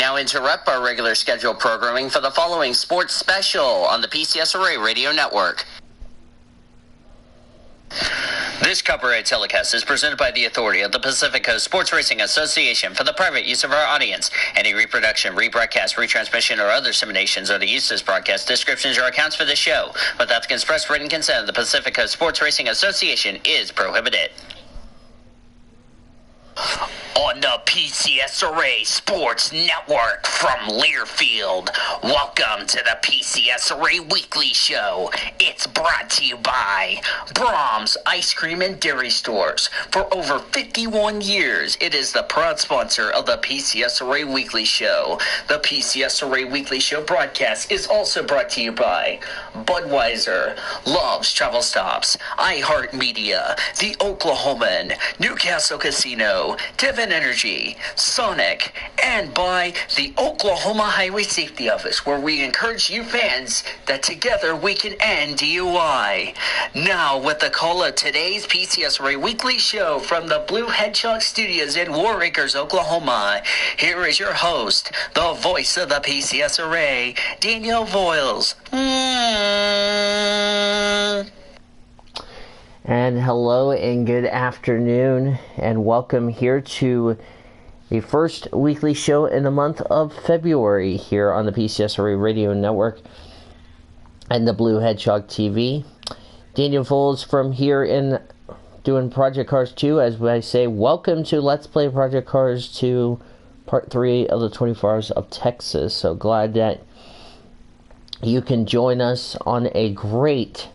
now interrupt our regular scheduled programming for the following sports special on the PCSRA Radio Network. This copyright telecast is presented by the authority of the Pacific Coast Sports Racing Association for the private use of our audience. Any reproduction, rebroadcast, retransmission, or other disseminations or the use of this broadcast descriptions or accounts for this show without the express written consent of the Pacific Coast Sports Racing Association is prohibited. On the PCSRA Sports Network from Learfield, welcome to the PCSRA Weekly Show. It's brought to you by Brahms Ice Cream and Dairy Stores. For over 51 years, it is the proud sponsor of the PCSRA Weekly Show. The PCSRA Weekly Show broadcast is also brought to you by Budweiser, Love's Travel Stops, iHeartMedia, The Oklahoman, Newcastle Casino, Devon Energy, Sonic, and by the Oklahoma Highway Safety Office, where we encourage you fans that together we can end DUI. Now, with the call of today's PCSRA Weekly Show from the Blue Hedgehog Studios in War Acres, Oklahoma, here is your host, the voice of the PCSRA, Daniel Voiles. And hello and good afternoon, and welcome here to the first weekly show in the month of February here on the PCSRA Radio Network and the Blue Hedgehog TV. Daniel Voiles from here in doing Project Cars 2. As I say, welcome to Let's Play Project Cars 2, Part 3 of the 24 Hours of Texas. So glad that you can join us on a great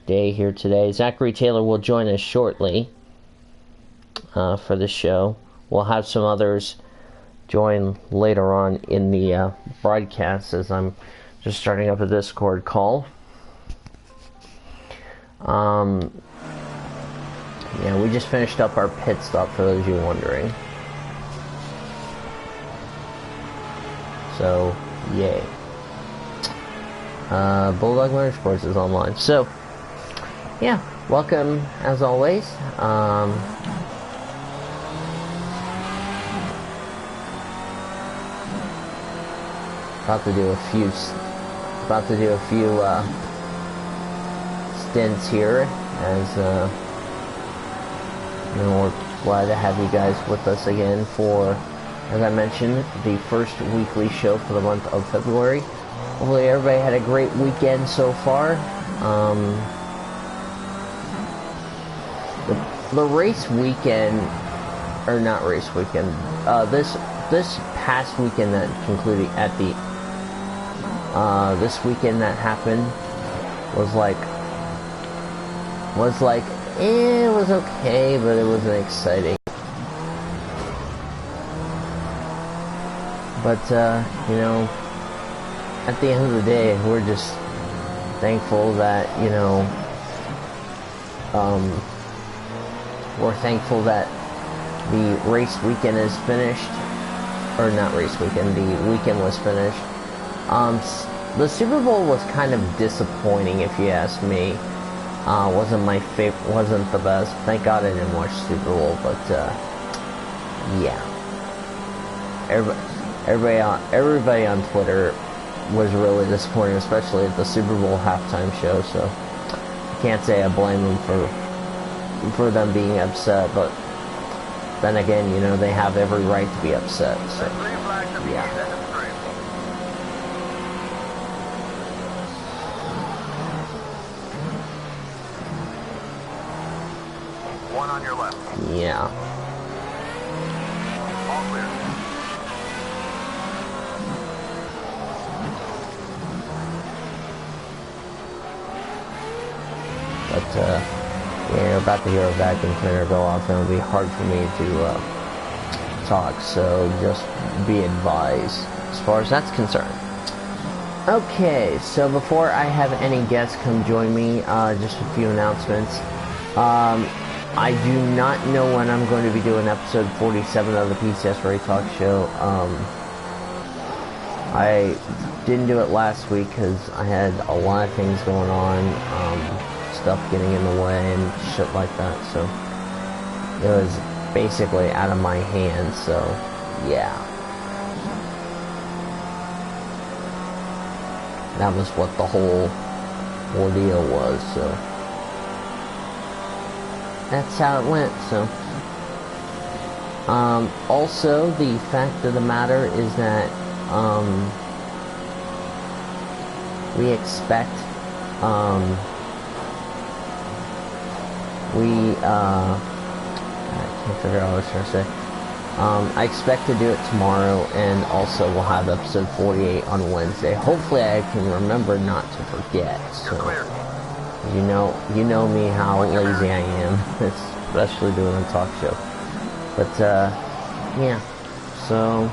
day here today. Zachary Taylor will join us shortly for the show. We'll have some others join later on in the broadcast as I'm just starting up a Discord call. Yeah, we just finished up our pit stop for those of you wondering. So, yay. Bulldog Motorsports is online. So, yeah, welcome as always. About to do a few stints here, as we're glad to have you guys with us again for, as I mentioned, the first weekly show for the month of February. Hopefully everybody had a great weekend so far. The race weekend, or not race weekend, this past weekend that concluded at the, this weekend that happened was like, it was okay, but it wasn't exciting. But, at the end of the day, we're just thankful that, we're thankful that the race weekend is finished, or not race weekend, the weekend was finished. The Super Bowl was kind of disappointing, if you ask me. Wasn't my favorite, wasn't the best. Thank God I didn't watch Super Bowl, but, yeah. Everybody on Twitter was really disappointed, especially at the Super Bowl halftime show, so I can't say I blame them for them being upset, but then again, they have every right to be upset, so, yeah. One on your left. Yeah. All clear. But, you're about to hear a vacuum cleaner go off, and it'll be hard for me to talk, so just be advised as far as that's concerned. Okay, so before I have any guests come join me, just a few announcements. I do not know when I'm going to be doing episode 47 of the PCSRA Talk Show. I didn't do it last week because I had a lot of things going on, stuff getting in the way and shit like that, so it was basically out of my hands, so yeah. That was what the whole ordeal was, so that's how it went. So also, the fact of the matter is that we expect I can't figure out what I was trying to say. I expect to do it tomorrow, and also we'll have episode 48 on Wednesday. Hopefully I can remember not to forget. So, you know me how lazy I am, especially doing a talk show. But, yeah. So,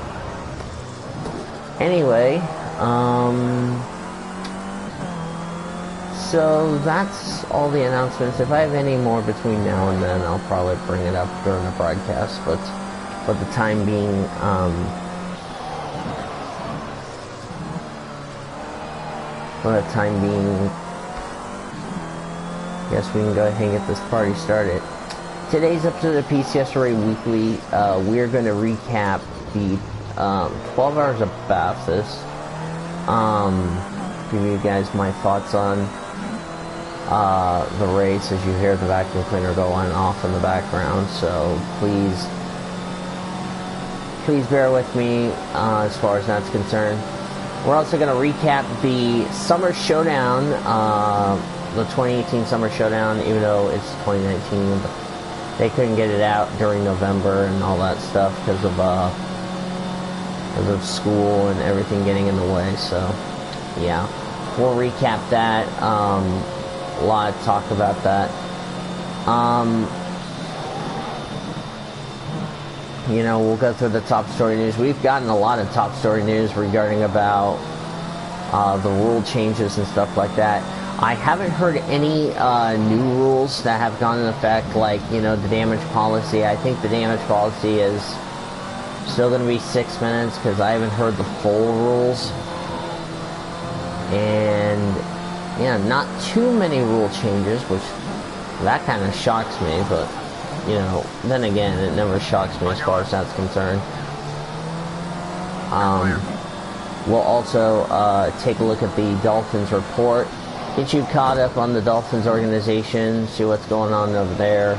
anyway, so that's all the announcements. If I have any more between now and then, I'll probably bring it up during the broadcast, but for the time being, yes, we can go ahead and get this party started. Today's episode of PCSRA Weekly, we're going to recap the 12 hours of Bathurst. Give you guys my thoughts on the race as you hear the vacuum cleaner going off in the background. So please bear with me as far as that's concerned. We're also going to recap the Summer Showdown, the 2018 Summer Showdown, even though it's 2019, but they couldn't get it out during November and all that stuff because of school and everything getting in the way. So, yeah, we'll recap that. A lot of talk about that. We'll go through the top story news. We've gotten a lot of top story news regarding about the rule changes and stuff like that. I haven't heard any new rules that have gone into effect, like, the damage policy. I think the damage policy is still going to be 6 minutes because I haven't heard the full rules. And, yeah, not too many rule changes, which that kind of shocks me, but then again, it never shocks me as far as that's concerned. We'll also take a look at the Dolphins report, get you caught up on the Dolphins organization, see what's going on over there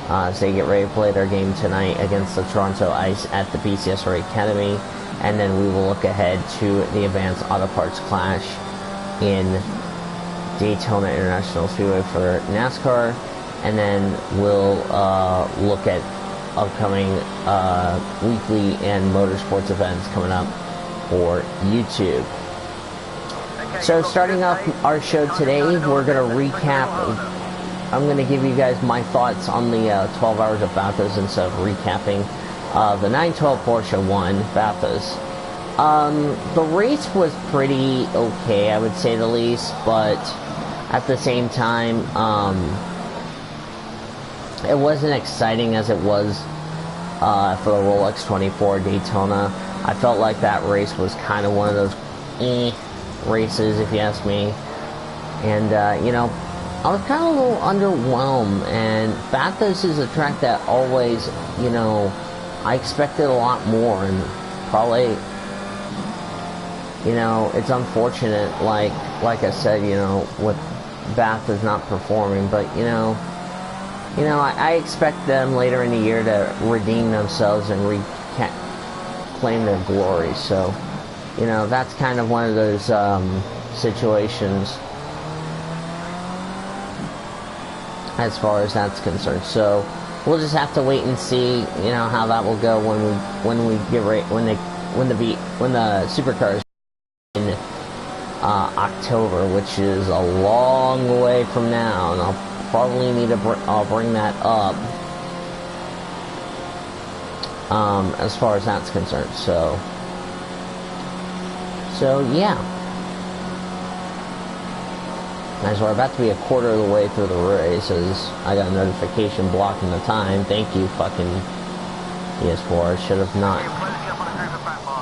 as they get ready to play their game tonight against the Toronto Ice at the PCSRA Academy, and then we will look ahead to the Advanced Auto Parts Clash in Daytona International Speedway for NASCAR. And then we'll look at upcoming weekly and motorsports events coming up for YouTube. So starting off our show today, we're going to recap. I'm going to give you guys my thoughts on the 12 hours of Bathurst instead of recapping. The 912 Porsche won Bathurst. The race was pretty okay, I would say the least, but at the same time, it wasn't exciting as it was for the Rolex 24 Daytona. I felt like that race was kind of one of those races, if you ask me. And, I was kind of a little underwhelmed. And Bathurst is a track that always, I expected a lot more. And probably, it's unfortunate, like I said, with Bathurst not performing. But, I expect them later in the year to redeem themselves and reclaim their glory. So, that's kind of one of those situations as far as that's concerned. So, we'll just have to wait and see, how that will go when the supercars in October, which is a long way from now, and I'll bring that up as far as that's concerned. So yeah, as we're about to be a quarter of the way through the race, as I got a notification blocking the time. Thank you, fucking PS4. I should have not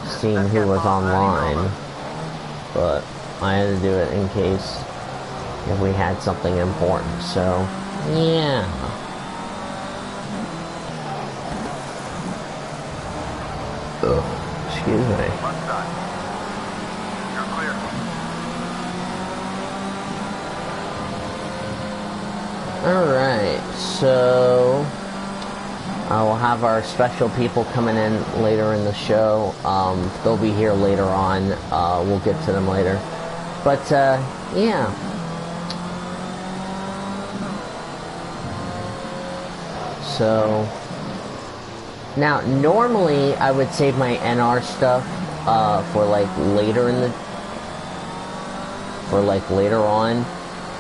seen who was online, but I had to do it in case if we had something important. So yeah, Excuse me. Left side. You're clear. Alright, so I will have our special people coming in later in the show. They'll be here later on. We'll get to them later. But, yeah. So, now, normally I would save my NR stuff for later on.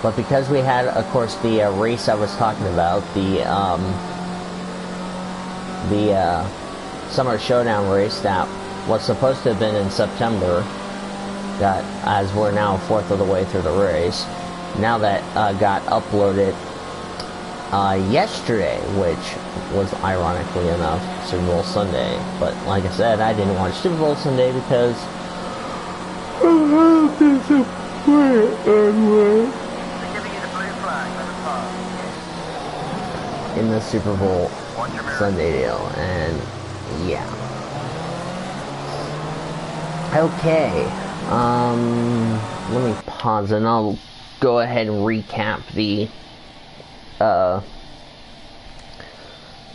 But because we had, of course, the race I was talking about, the Summer Showdown race that was supposed to have been in September, that as we're now a fourth of the way through the race, now that got uploaded yesterday, which was ironically enough Super Bowl Sunday. But like I said, I didn't watch Super Bowl Sunday because I'm disappointed in the Super Bowl Sunday deal, and yeah. Okay, let me pause and I'll go ahead and recap the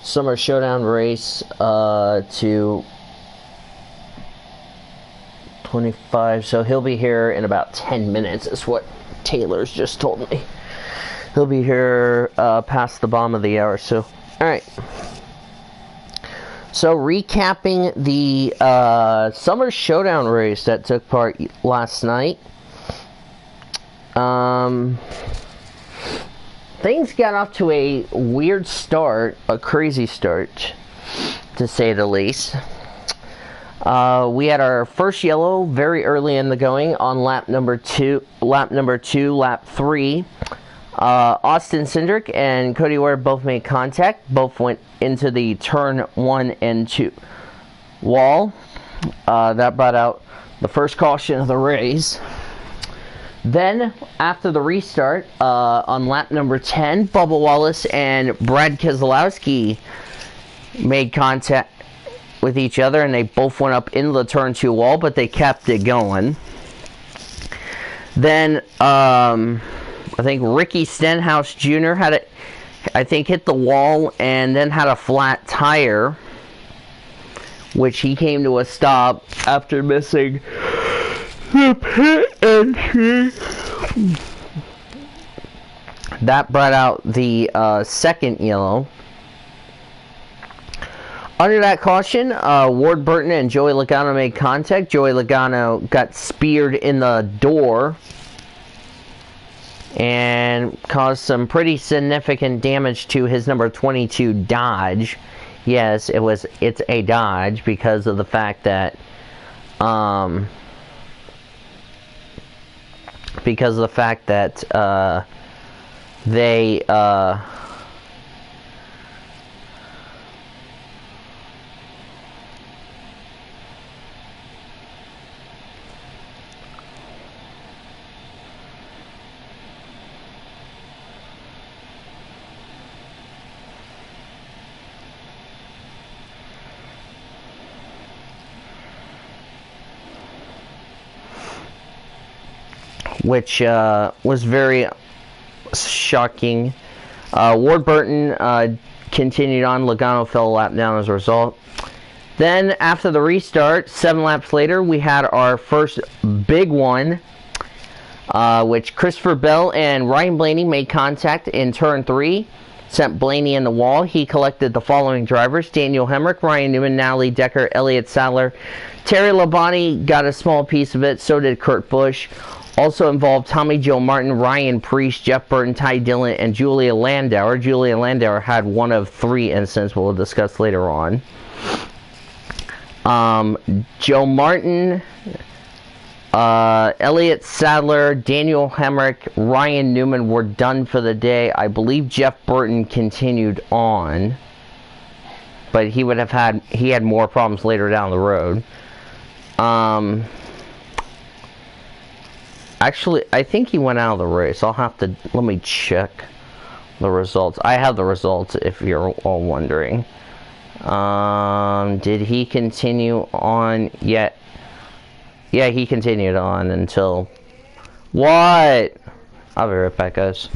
Summer Showdown race to 25. So he'll be here in about 10 minutes is what Taylor's just told me. He'll be here past the bottom of the hour. So, alright. So, recapping the Summer Showdown race that took part last night. Things got off to a weird start, a crazy start, to say the least. We had our first yellow very early in the going on lap number 3. Austin Cindric and Cody Ware both made contact. Both went into the turn 1 and 2 wall. That brought out the first caution of the race. Then, after the restart, on lap number 10, Bubba Wallace and Brad Keselowski made contact with each other, and they both went up into the turn 2 wall, but they kept it going. Then, I think Ricky Stenhouse Jr. hit the wall and then had a flat tire, which he came to a stop after missing the pit entry. That brought out the second yellow. Under that caution, Ward Burton and Joey Logano made contact. Joey Logano got speared in the door and caused some pretty significant damage to his number 22 Dodge. Yes, it's a Dodge because of the fact that they which was very shocking. Ward Burton continued on. Logano fell a lap down as a result. Then, after the restart, 7 laps later, we had our first big one, which Christopher Bell and Ryan Blaney made contact in turn 3. Sent Blaney in the wall. He collected the following drivers: Daniel Hemrick, Ryan Newman, Natalie Decker, Elliott Sadler. Terry Labonte got a small piece of it, so did Kurt Busch. Also involved Tommy Joe Martin, Ryan Preece, Jeff Burton, Ty Dillon, and Julia Landauer. Julia Landauer had one of 3 incidents we'll discuss later on. Joe Martin, Elliott Sadler, Daniel Hemrick, Ryan Newman were done for the day. I believe Jeff Burton continued on, but he had more problems later down the road. Actually, I think he went out of the race. Let me check the results. I have the results if you're all wondering. Did he continue on yet? Yeah, he continued on until... What? I'll be right back, guys.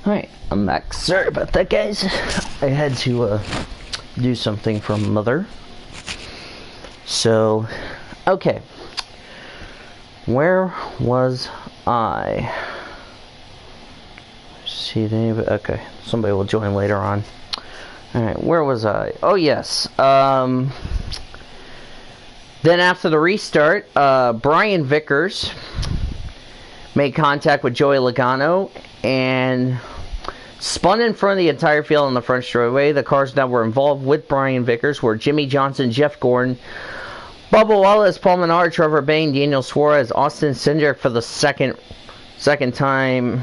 Alright, I'm back. Sorry about that, guys. I had to do something for Mother. So, okay. Where was I? See anybody? Okay, somebody will join later on. Alright, where was I? Oh, yes. Then after the restart, Brian Vickers made contact with Joey Logano and spun in front of the entire field on the front straightaway. The cars that were involved with Brian Vickers were Jimmy Johnson, Jeff Gordon, Bubba Wallace, Paul Menard, Trevor Bayne, Daniel Suarez, Austin Cindric for the second time,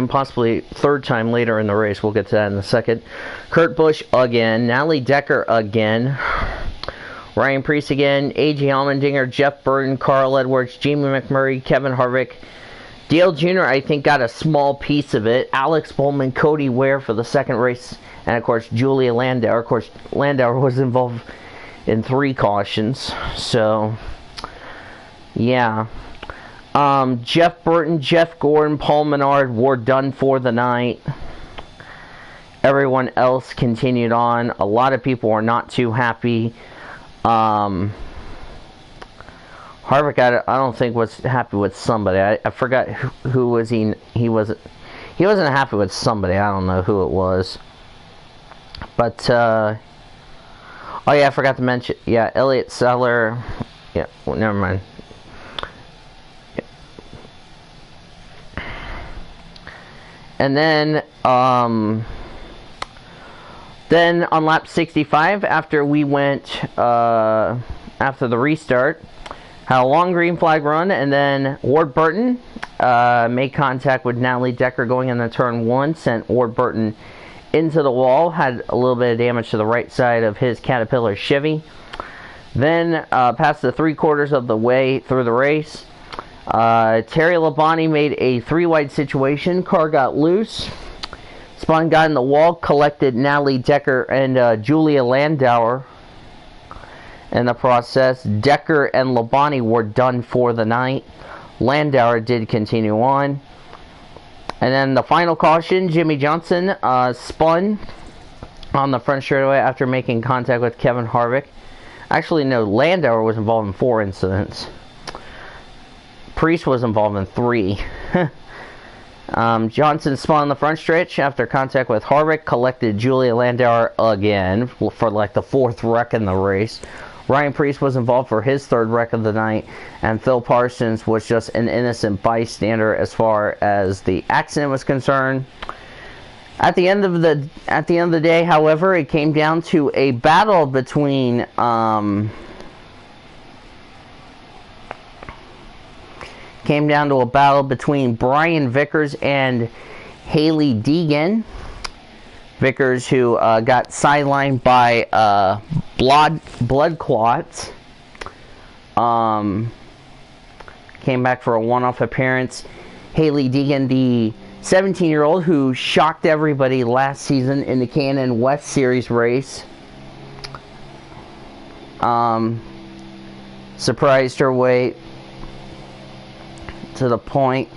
possibly third time later in the race. We'll get to that in a second. Kurt Busch again, Natalie Decker again, Ryan Preece again, A.J. Allmendinger, Jeff Burton, Carl Edwards, Jamie McMurray, Kevin Harvick. Dale Jr., I think, got a small piece of it. Alex Bowman, Cody Ware for the second race. And, of course, Julia Landauer. Of course, Landauer was involved in 3 cautions. So, yeah. Jeff Burton, Jeff Gordon, Paul Menard were done for the night. Everyone else continued on. A lot of people were not too happy. Harvick, I don't think was happy with somebody. I forgot who was he. He wasn't happy with somebody. I don't know who it was. But oh yeah, I forgot to mention. Yeah, Elliott Sadler. Yeah, well, never mind. Yeah. And then on lap 65, after we went after the restart. Had a long green flag run, and then Ward Burton made contact with Natalie Decker going into turn 1, sent Ward Burton into the wall, had a little bit of damage to the right side of his Caterpillar Chevy. Then, past the 3/4 of the way through the race, Terry Labonte made a 3-wide situation. Car got loose. Spun got in the wall, collected Natalie Decker and Julia Landauer. In the process, Decker and Labonte were done for the night. Landauer did continue on. And then the final caution, Jimmy Johnson spun on the front straightaway after making contact with Kevin Harvick. Actually, no, Landauer was involved in 4 incidents. Priest was involved in 3. Johnson spun on the front stretch after contact with Harvick, collected Julia Landauer again for like the 4th wreck in the race. Ryan Preece was involved for his 3rd wreck of the night, and Phil Parsons was just an innocent bystander as far as the accident was concerned. At the end of the day, however, it came down to a battle between Brian Vickers and Hailie Deegan. Vickers, who got sidelined by blood clots, came back for a one-off appearance. Hailie Deegan, the 17-year-old who shocked everybody last season in the K&N West Series race, surprised her way to the point.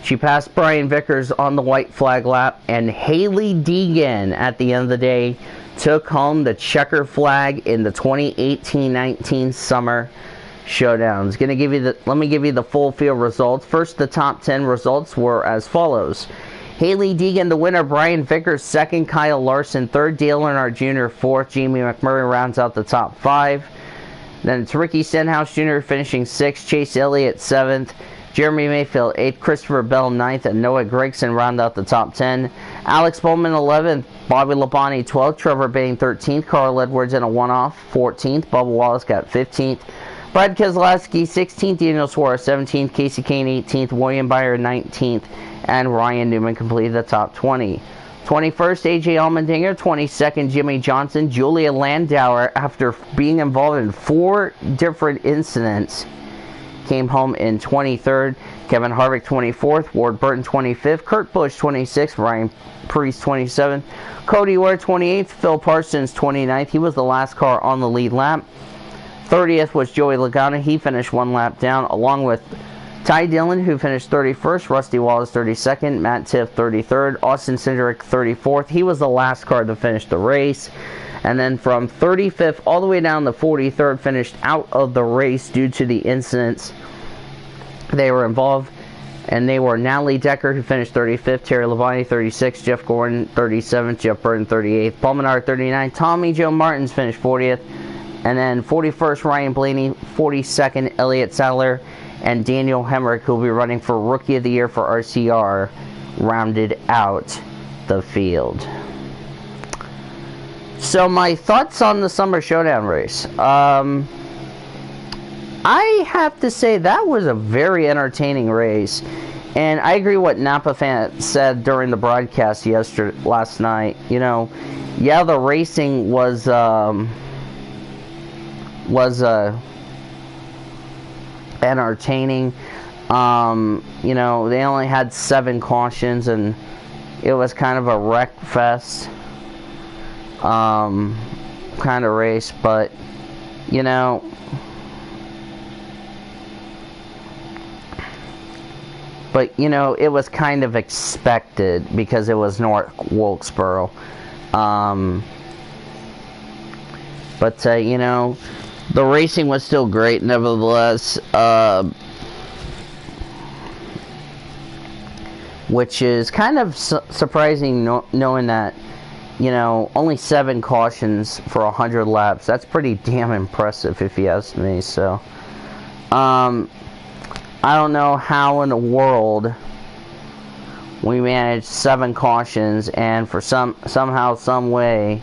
She passed Brian Vickers on the white flag lap, and Hailie Deegan, at the end of the day, took home the checker flag in the 2018-19 Summer Showdowns. Let me give you the full field results. First, the top 10 results were as follows. Hailie Deegan, the winner. Brian Vickers, 2nd. Kyle Larson, 3rd. Dale Earnhardt Jr., 4th. Jamie McMurray rounds out the top 5. Then it's Ricky Stenhouse Jr. finishing 6th. Chase Elliott, 7th. Jeremy Mayfield, 8th. Christopher Bell, 9th. And Noah Gragson round out the top 10. Alex Bowman, 11th. Bobby Labonte, 12th. Trevor Bayne, 13th. Carl Edwards in a one-off, 14th. Bubba Wallace got 15th. Brad Keselowski, 16th. Daniel Suarez, 17th. Casey Kane, 18th. William Byron, 19th. And Ryan Newman completed the top 20. 21st, A.J. Allmendinger. 22nd, Jimmy Johnson. Julia Landauer, after being involved in 4 different incidents, came home in 23rd. Kevin Harvick, 24th. Ward Burton, 25th. Kurt Busch, 26th. Ryan Preece, 27th. Cody Ware, 28th. Phil Parsons, 29th. He was the last car on the lead lap. 30th was Joey Logano. He finished 1 lap down, along with Ty Dillon, who finished 31st. Rusty Wallace, 32nd. Matt Tiff, 33rd. Austin Cindric, 34th. He was the last car to finish the race. And then from 35th all the way down to 43rd, finished out of the race due to the incidents they were involved. And they were Natalie Decker, who finished 35th, Terry Labonte, 36th, Jeff Gordon, 37th, Jeff Burton, 38th, Paul Menard, 39th, Tommy Joe Martins finished 40th, and then 41st, Ryan Blaney, 42nd, Elliott Sadler, and Daniel Hemrick, who will be running for Rookie of the Year for RCR, rounded out the field. So my thoughts on the Summer Showdown race. I have to say that was a very entertaining race, and I agree what Napa fan said during the broadcast last night. You know, yeah, the racing was entertaining. You know, they only had 7 cautions, and it was kind of a wreck fest kind of race, but you know, it was kind of expected because it was North Wilkesboro. But you know, the racing was still great nevertheless, which is kind of surprising knowing that, you know, only 7 cautions for 100 laps. That's pretty damn impressive if you ask me. So I don't know how in the world we managed 7 cautions, and for somehow, some way,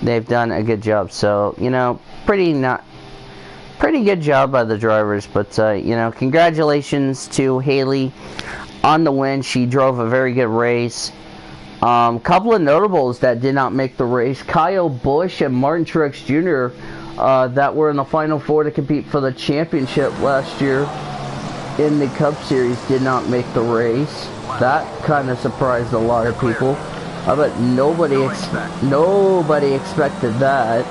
they've done a good job. So, you know, pretty good job by the drivers. But you know, congratulations to Hailie on the win. She drove a very good race. Couple of notables that did not make the race: Kyle Busch and Martin Truex Jr. That were in the Final Four to compete for the championship last year in the Cup Series did not make the race. That kind of surprised a lot of people. I bet nobody expected that.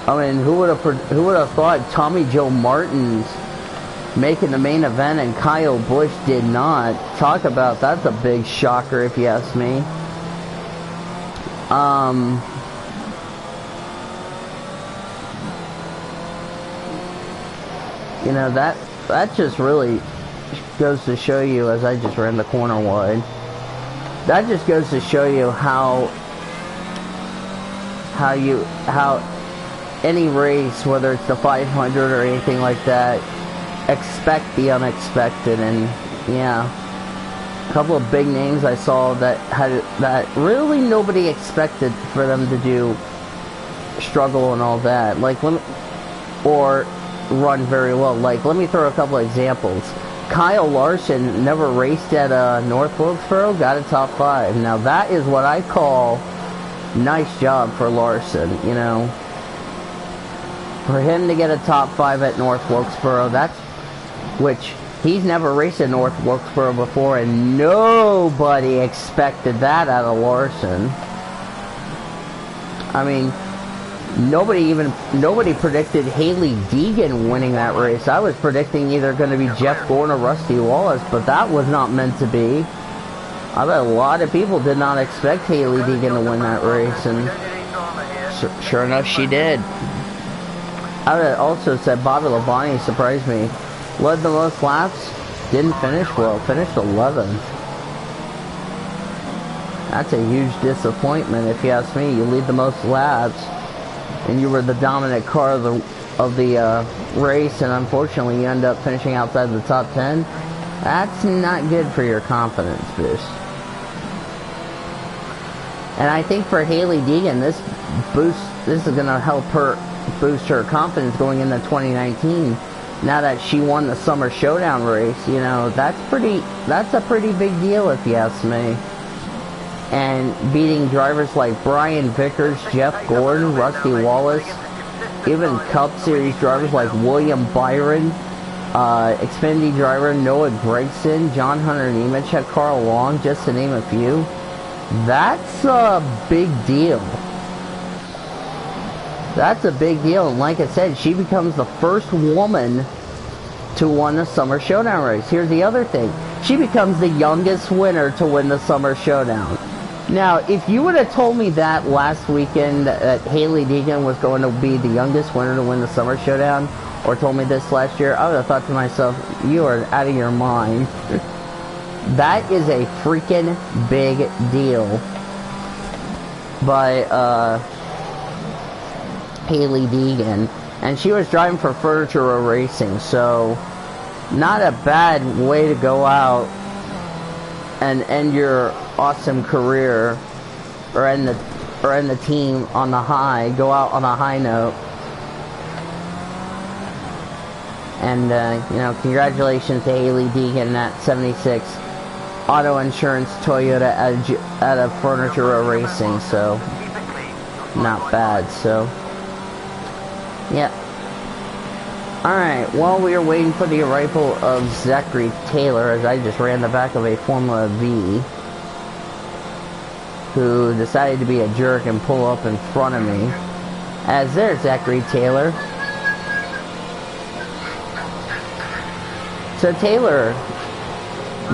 I mean, who would have thought Tommy Joe Martins making the main event and Kyle Busch did not? Talk about, that's a big shocker if you ask me. You know, that just really goes to show you, as I just ran the corner wide, that just goes to show you how any race, whether it's the 500 or anything like that, expect the unexpected. And yeah, a couple of big names I saw that really nobody expected for them to do, struggle and all that, or run very well. Like, let me throw a couple of examples. Kyle Larson never raced at North Wilkesboro, got a top 5. Now that is what I call nice job for Larson, you know. For him to get a top 5 at North Wilkesboro, which he's never raced at North Wilkesboro before, and nobody expected that out of Larson. I mean, nobody predicted Haley Deegan winning that race. I was predicting either going to be Jeff Gordon or Rusty Wallace, but that was not meant to be. I bet a lot of people did not expect Haley Deegan to win that race, and sure enough, she did. I would also said Bobby Labonte surprised me. Led the most laps, didn't finish well, finished 11th. That's a huge disappointment if you ask me. You lead the most laps, and you were the dominant car of the race, and unfortunately you end up finishing outside the top 10. That's not good for your confidence boost. And I think for Haley Deegan, this is going to help her boost her confidence going into 2019. Now that she won the Summer Showdown race, you know, that's a pretty big deal if you ask me. And beating drivers like Brian Vickers, Jeff Gordon, Rusty Wallace, even Cup Series drivers like William Byron, Xfinity driver Noah Gragson, John Hunter Nemechek, Carl Long, just to name a few. That's a big deal. That's a big deal. And like I said, she becomes the first woman to win the Summer Showdown race. Here's the other thing. She becomes the youngest winner to win the Summer Showdown. Now, if you would have told me that last weekend, that Haley Deegan was going to be the youngest winner to win the Summer Showdown, or told me this last year, I would have thought to myself, you are out of your mind. That is a freaking big deal by Haley Deegan. And she was driving for Furniture Row Racing, so not a bad way to go out and end your awesome career, or end the team on the high, go out on a high note. And you know, congratulations to Haley Deegan at 76 Auto Insurance Toyota out of Furniture Row Racing, so not bad. So yeah. Alright, while we are waiting for the arrival of Zachary Taylor, as I just ran the back of a Formula V, who decided to be a jerk and pull up in front of me. As there's Zachary Taylor. So Taylor,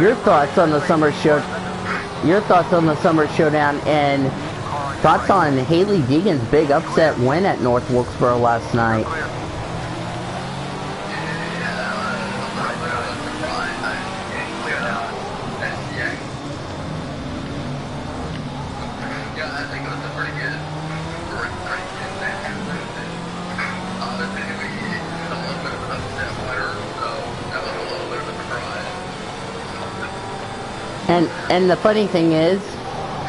your thoughts on the Summer Showdown, and thoughts on Haley Deegan's big upset win at North Wilkesboro last night. And the funny thing is,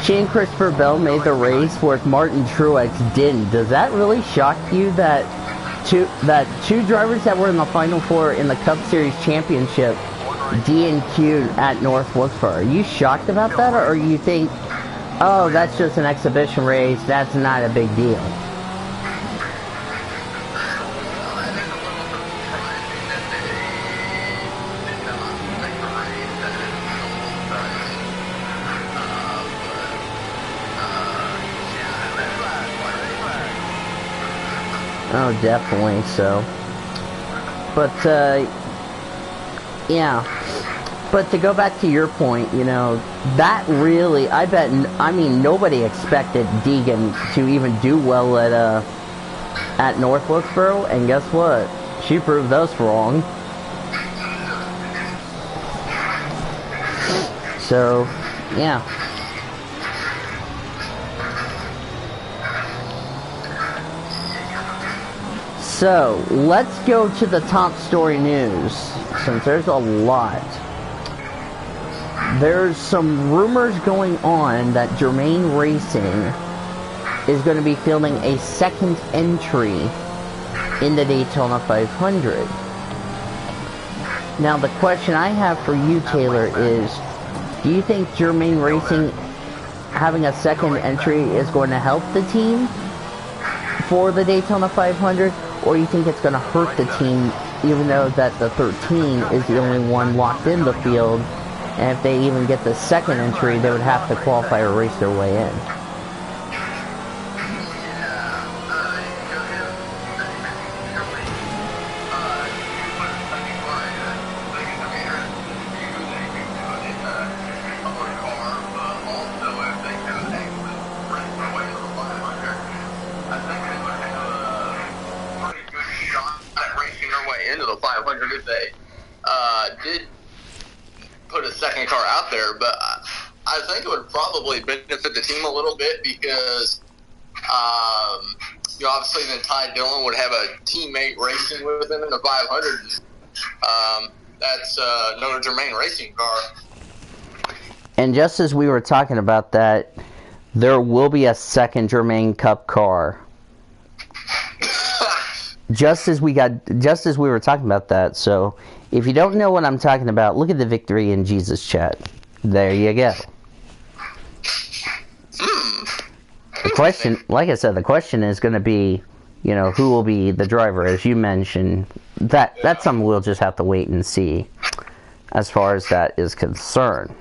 she and Christopher Bell made the race, whereas Martin Truex didn't. Does that really shock you that two drivers that were in the Final Four in the Cup Series Championship DNQ'd at North Wilkesboro? Are you shocked about that, or you think, oh, that's just an exhibition race, that's not a big deal? Oh, definitely so. But, yeah. But to go back to your point, you know, that really, I mean, nobody expected Deegan to even do well at North Wilkesboro, and guess what? She proved us wrong. So, yeah. So, let's go to the top story news, since there's a lot. There's some rumors going on that Germain Racing is going to be filming a second entry in the Daytona 500. Now, the question I have for you, Taylor, is, do you think Germain Racing having a second entry is going to help the team for the Daytona 500, or do you think it's going to hurt the team, even though that the 13 is the only one locked in the field, and if they even get the second entry, they would have to qualify or race their way in? into the 500 if they did put a second car out there, but I think it would probably benefit the team a little bit because obviously then Ty Dillon would have a teammate racing with him in the 500. That's another Germain Racing car. And just as we were talking about that, there will be a second Germain Cup car. Just as we were talking about that. So, if you don't know what I'm talking about, look at the Victory in Jesus chat. There you go. The question, like I said, the question is going to be, who will be the driver, as you mentioned. That's something we'll just have to wait and see, as far as that is concerned.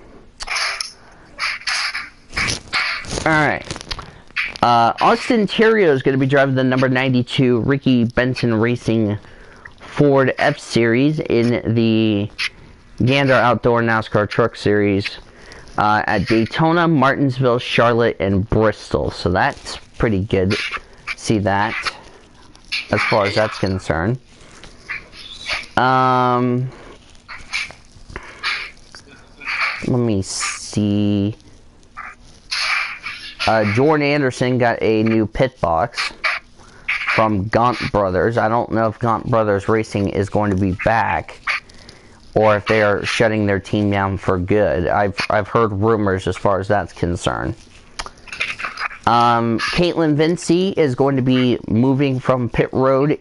All right. Austin Theriault is going to be driving the number 92 Ricky Benson Racing Ford F-Series in the Gander Outdoor NASCAR Truck Series at Daytona, Martinsville, Charlotte, and Bristol. So that's pretty good. See that, as far as that's concerned. Let me see. Jordan Anderson got a new pit box from Gaunt Brothers. I don't know if Gaunt Brothers Racing is going to be back, or if they are shutting their team down for good. I've heard rumors as far as that's concerned. Caitlin Vinci is going to be moving from pit road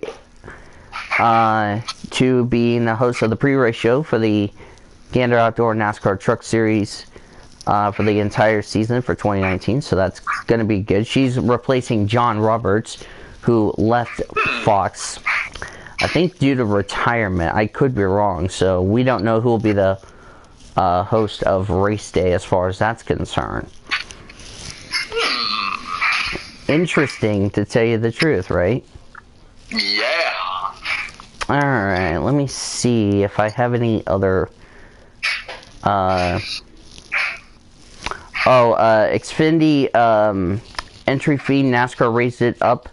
to being the host of the pre-race show for the Gander Outdoor NASCAR Truck Series for the entire season for 2019, so that's going to be good. She's replacing John Roberts, who left Fox, I think due to retirement. I could be wrong, so we don't know who will be the host of Race Day as far as that's concerned. Interesting, to tell you the truth, right? Yeah. Alright, let me see if I have any other... Xfinity entry fee, NASCAR raised it up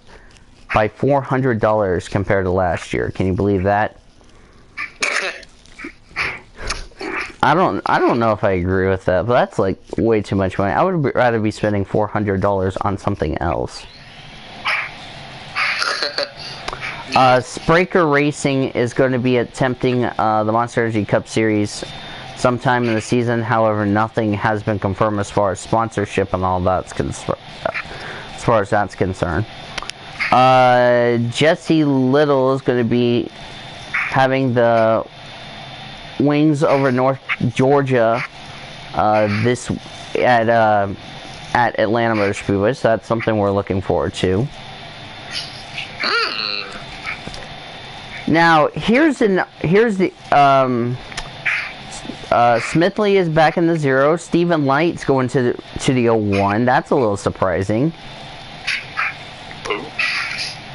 by $400 compared to last year. Can you believe that? I don't know if I agree with that, but that's like way too much money. I would rather be spending $400 on something else. Spraker Racing is going to be attempting the Monster Energy Cup Series sometime in the season. However, nothing has been confirmed as far as sponsorship and all that's as far as that's concerned. Jesse Little is going to be having the Wings over North Georgia this at Atlanta Motor Speedway. So that's something we're looking forward to. Now here's the Smithley is back in the 0. Stephen Light's going to the 01. That's a little surprising.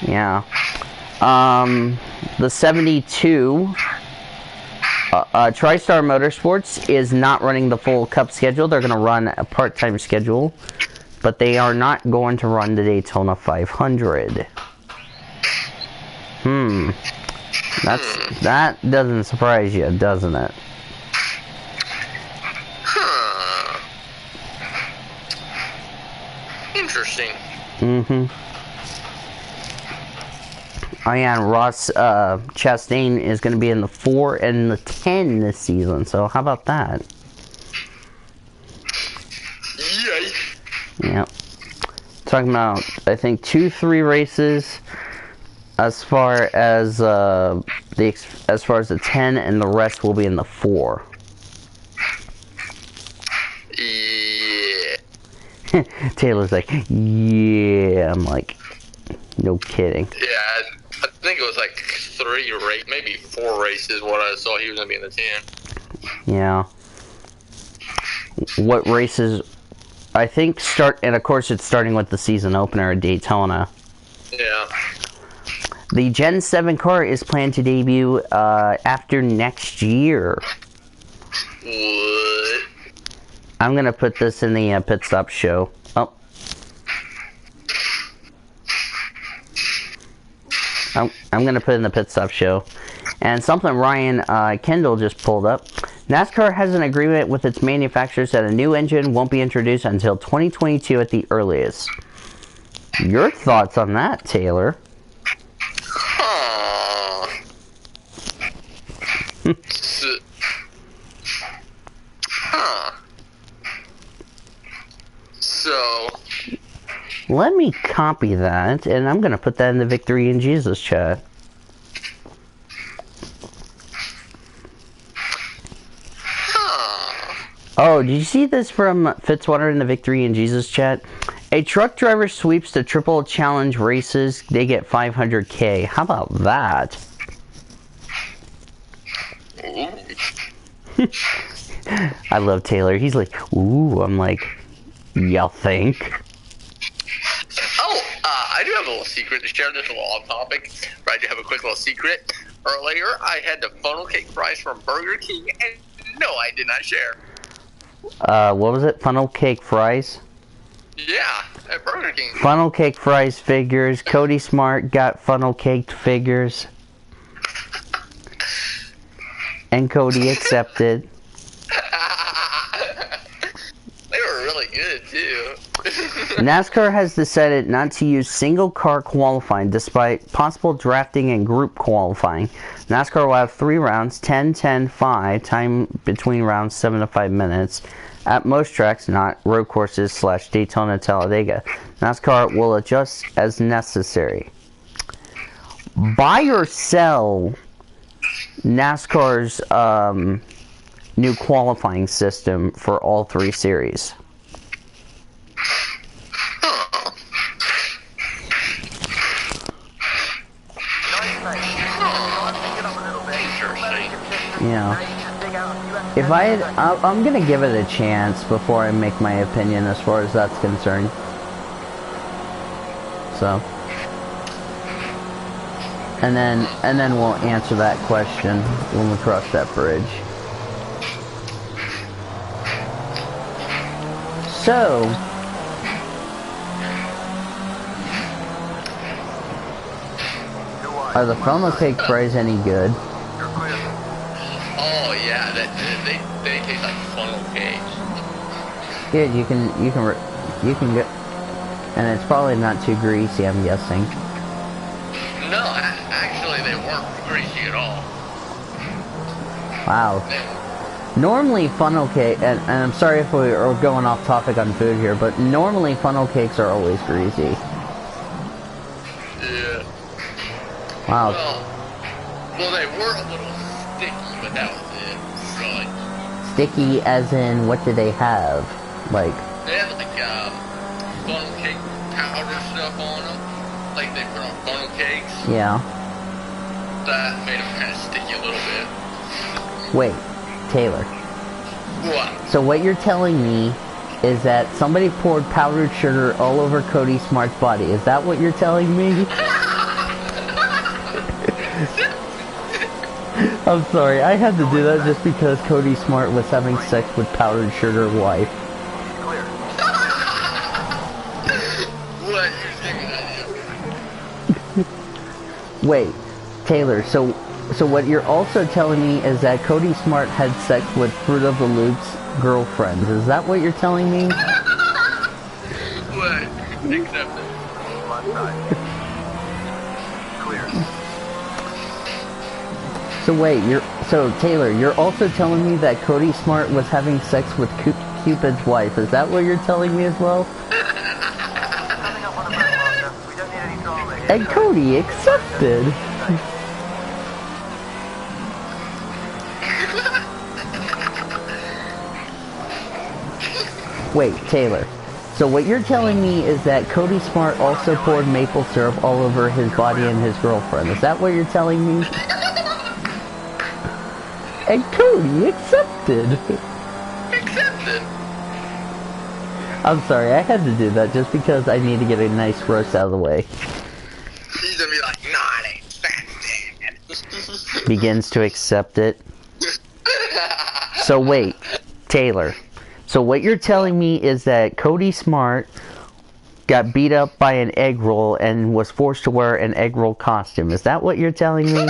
Yeah. The 72 TriStar Motorsports is not running the full Cup schedule. They're going to run a part-time schedule, but they are not going to run the Daytona 500. That doesn't surprise you, doesn't it? interesting. Mm-hmm. Oh yeah, and Ross Chastain is going to be in the 4 and the 10 this season, so how about that? Yay! Yep. Talking about, I think, 2-3 races as far as the 10, and the rest will be in the 4. Yeah. Taylor's like, yeah. I'm like, no kidding. Yeah, I think it was like 3 maybe 4 races. What I saw, he was gonna be in the 10. Yeah. What races? I think and of course it's starting with the season opener at Daytona. Yeah. The Gen 7 car is planned to debut after next year. What? I'm gonna put this in the pit stop show. Oh. I'm gonna put in the pit stop show. And something Ryan Kendall just pulled up. NASCAR has an agreement with its manufacturers that a new engine won't be introduced until 2022 at the earliest. Your thoughts on that, Taylor? Huh. Huh. So. Let me copy that, and I'm gonna put that in the Victory in Jesus chat. Oh, did you see this from Fitzwater in the Victory in Jesus chat? A truck driver sweeps the triple challenge races, they get $500K. How about that? I love Taylor. He's like, ooh, I'm like, y'all think? Oh, I do have a little secret to share. This is a little off topic, but I do have a quick little secret. Earlier, I had the funnel cake fries from Burger King, and no, I did not share. What was it? Funnel cake fries? Yeah, at Burger King. Funnel cake fries figures. Cody Smart got funnel caked figures. And Cody accepted. They were really good, too. NASCAR has decided not to use single car qualifying despite possible drafting and group qualifying. NASCAR will have 3 rounds, 10, 10, 5, time between rounds 7 to 5 minutes. At most tracks, not road courses / Daytona, Talladega, NASCAR will adjust as necessary. Buy or sell NASCAR's new qualifying system for all 3 series. Yeah. If I had, I'm gonna give it a chance before I make my opinion as far as that's concerned. So. And then we'll answer that question when we cross that bridge. So, are the funnel cake fries any good? Oh yeah, they taste like funnel cakes. Yeah, you can get, and it's probably not too greasy, I'm guessing. No, actually they weren't greasy at all. Wow. Normally funnel cake, and I'm sorry if we are going off topic on food here, but normally funnel cakes are always greasy. Yeah. Wow. Well, they were a little sticky, but that was it, really. Sticky as in, what do they have? Like... They had like funnel cake powder stuff on them. Like they put on funnel cakes. Yeah. That made them kind of sticky a little bit. Wait, Taylor. What? So what you're telling me is that somebody poured powdered sugar all over Cody Smart's body. Is that what you're telling me? I'm sorry, I had to do that just because Cody Smart was having sex with powdered sugar wife. What? You're thinking that? Wait, Taylor, so what you're also telling me is that Cody Smart had sex with Fruit of the Loop's girlfriends. Is that what you're telling me? What? Accepted. Left side. Clear. So wait, Taylor, you're also telling me that Cody Smart was having sex with Cupid's wife. Is that what you're telling me as well? Coming up on a break, Walker. We don't need any drama here. And Cody accepted. Wait, Taylor. So what you're telling me is that Cody Smart also poured maple syrup all over his body and his girlfriend. Is that what you're telling me? And Cody accepted. Accepted. I'm sorry, I had to do that just because I need to get a nice roast out of the way. He's gonna be like, not accepted. Begins to accept it. So wait, Taylor. So what you're telling me is that Cody Smart got beat up by an egg roll and was forced to wear an egg roll costume. Is that what you're telling me?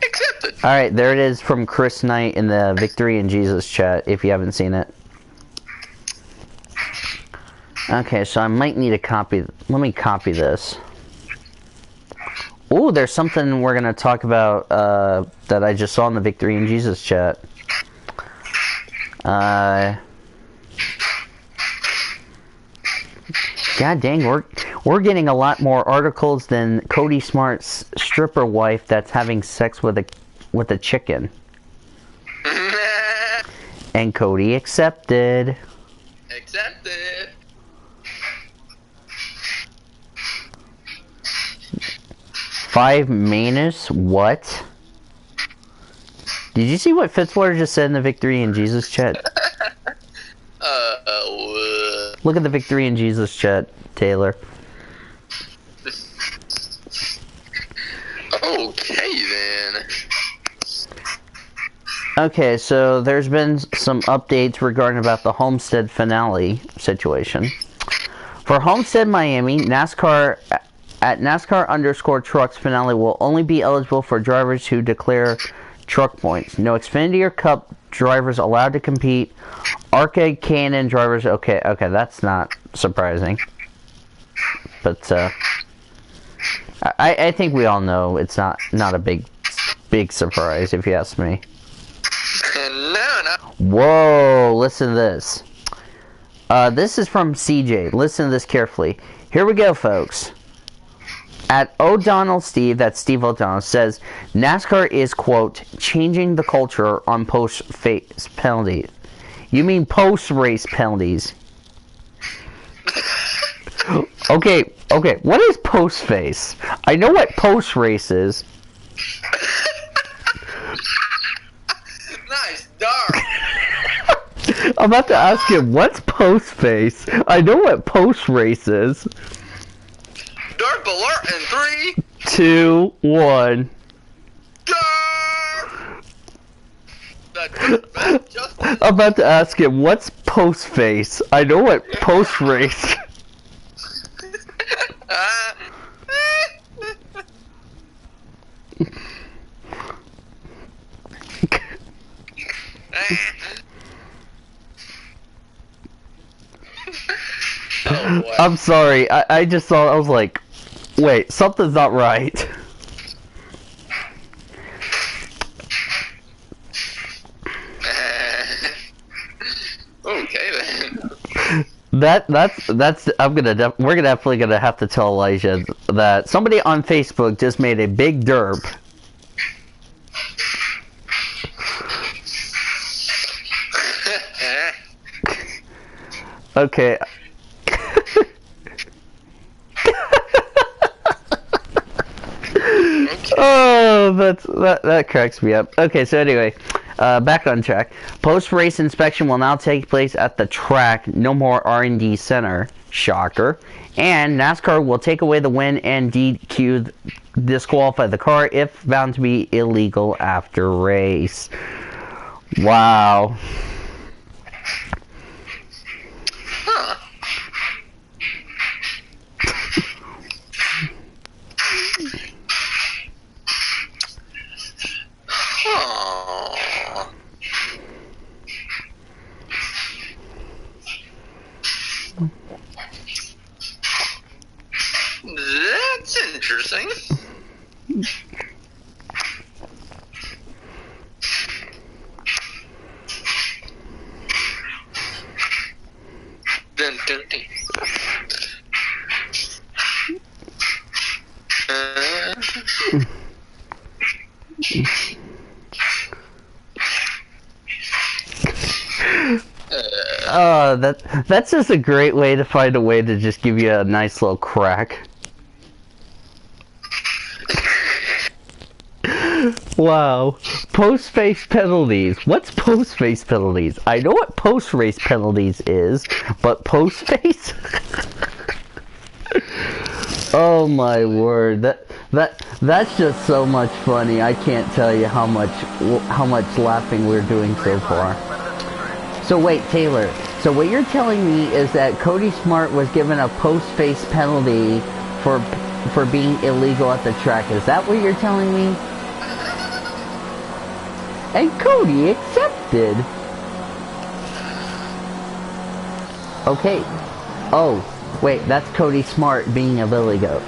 Accepted. Alright, there it is from Chris Knight in the Victory in Jesus chat, if you haven't seen it. Okay, so I might need a copy. Let me copy this. Ooh, there's something we're going to talk about that I just saw in the Victory in Jesus chat. God dang, we're getting a lot more articles than Cody Smart's stripper wife that's having sex with a chicken. And Cody accepted. Accepted. Five Manus? What? Did you see what Fitzwater just said in the Victory in Jesus chat? Look at the Victory in Jesus chat, Taylor. Okay, then. Okay, so there's been some updates regarding about the Homestead finale situation. For Homestead Miami, NASCAR _trucks finale will only be eligible for drivers who declare truck points. No Xfinity or Cup drivers allowed to compete. ARCA K&N drivers, okay, that's not surprising. But I think we all know it's not a big surprise, if you ask me. No. Whoa, listen to this. This is from CJ. Listen to this carefully. Here we go, folks. At O'Donnell Steve, that's Steve O'Donnell, says NASCAR is, quote, changing the culture on post-race penalties. You mean post-race penalties. Okay, what is post-race? I know what post-race is. Nice, dark. I'm about to ask him, what's post-race? I know what post-race is. Dark alert in 3, 2, 1. dark. I'm about to ask him, what's post-face? I know what post-race. Oh, boy. I'm sorry, I just saw, I was like, wait, something's not right. Okay then. We're definitely gonna have to tell Elijah that somebody on Facebook just made a big derp. Okay. Oh, that cracks me up. Okay, so anyway, back on track. Post-race inspection will now take place at the track. No more R&D center. Shocker. And NASCAR will take away the win and disqualify the car if found to be illegal after race. Wow. Huh. Interesting. Dun, dun, dun. That's just a great way to find a way to just give you a nice little crack. Wow. Post-race penalties. What's post-race penalties? I know what post-race penalties is, but post-race? Oh my word. That's just so much funny. I can't tell you how much laughing we're doing so far. So wait, Taylor. So what you're telling me is that Cody Smart was given a post-face penalty for being illegal at the track. Is that what you're telling me? And Cody accepted. Okay. Oh, wait, that's Cody Smart being a Billy Goat.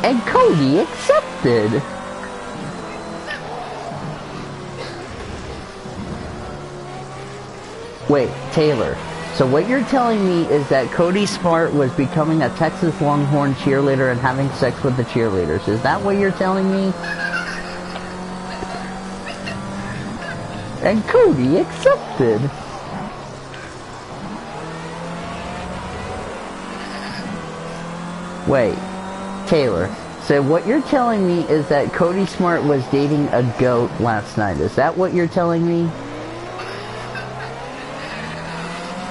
And Cody accepted. Wait, Taylor. So what you're telling me is that Cody Smart was becoming a Texas Longhorn cheerleader and having sex with the cheerleaders. Is that what you're telling me? And Cody accepted. Wait, Taylor. So what you're telling me is that Cody Smart was dating a goat last night. Is that what you're telling me?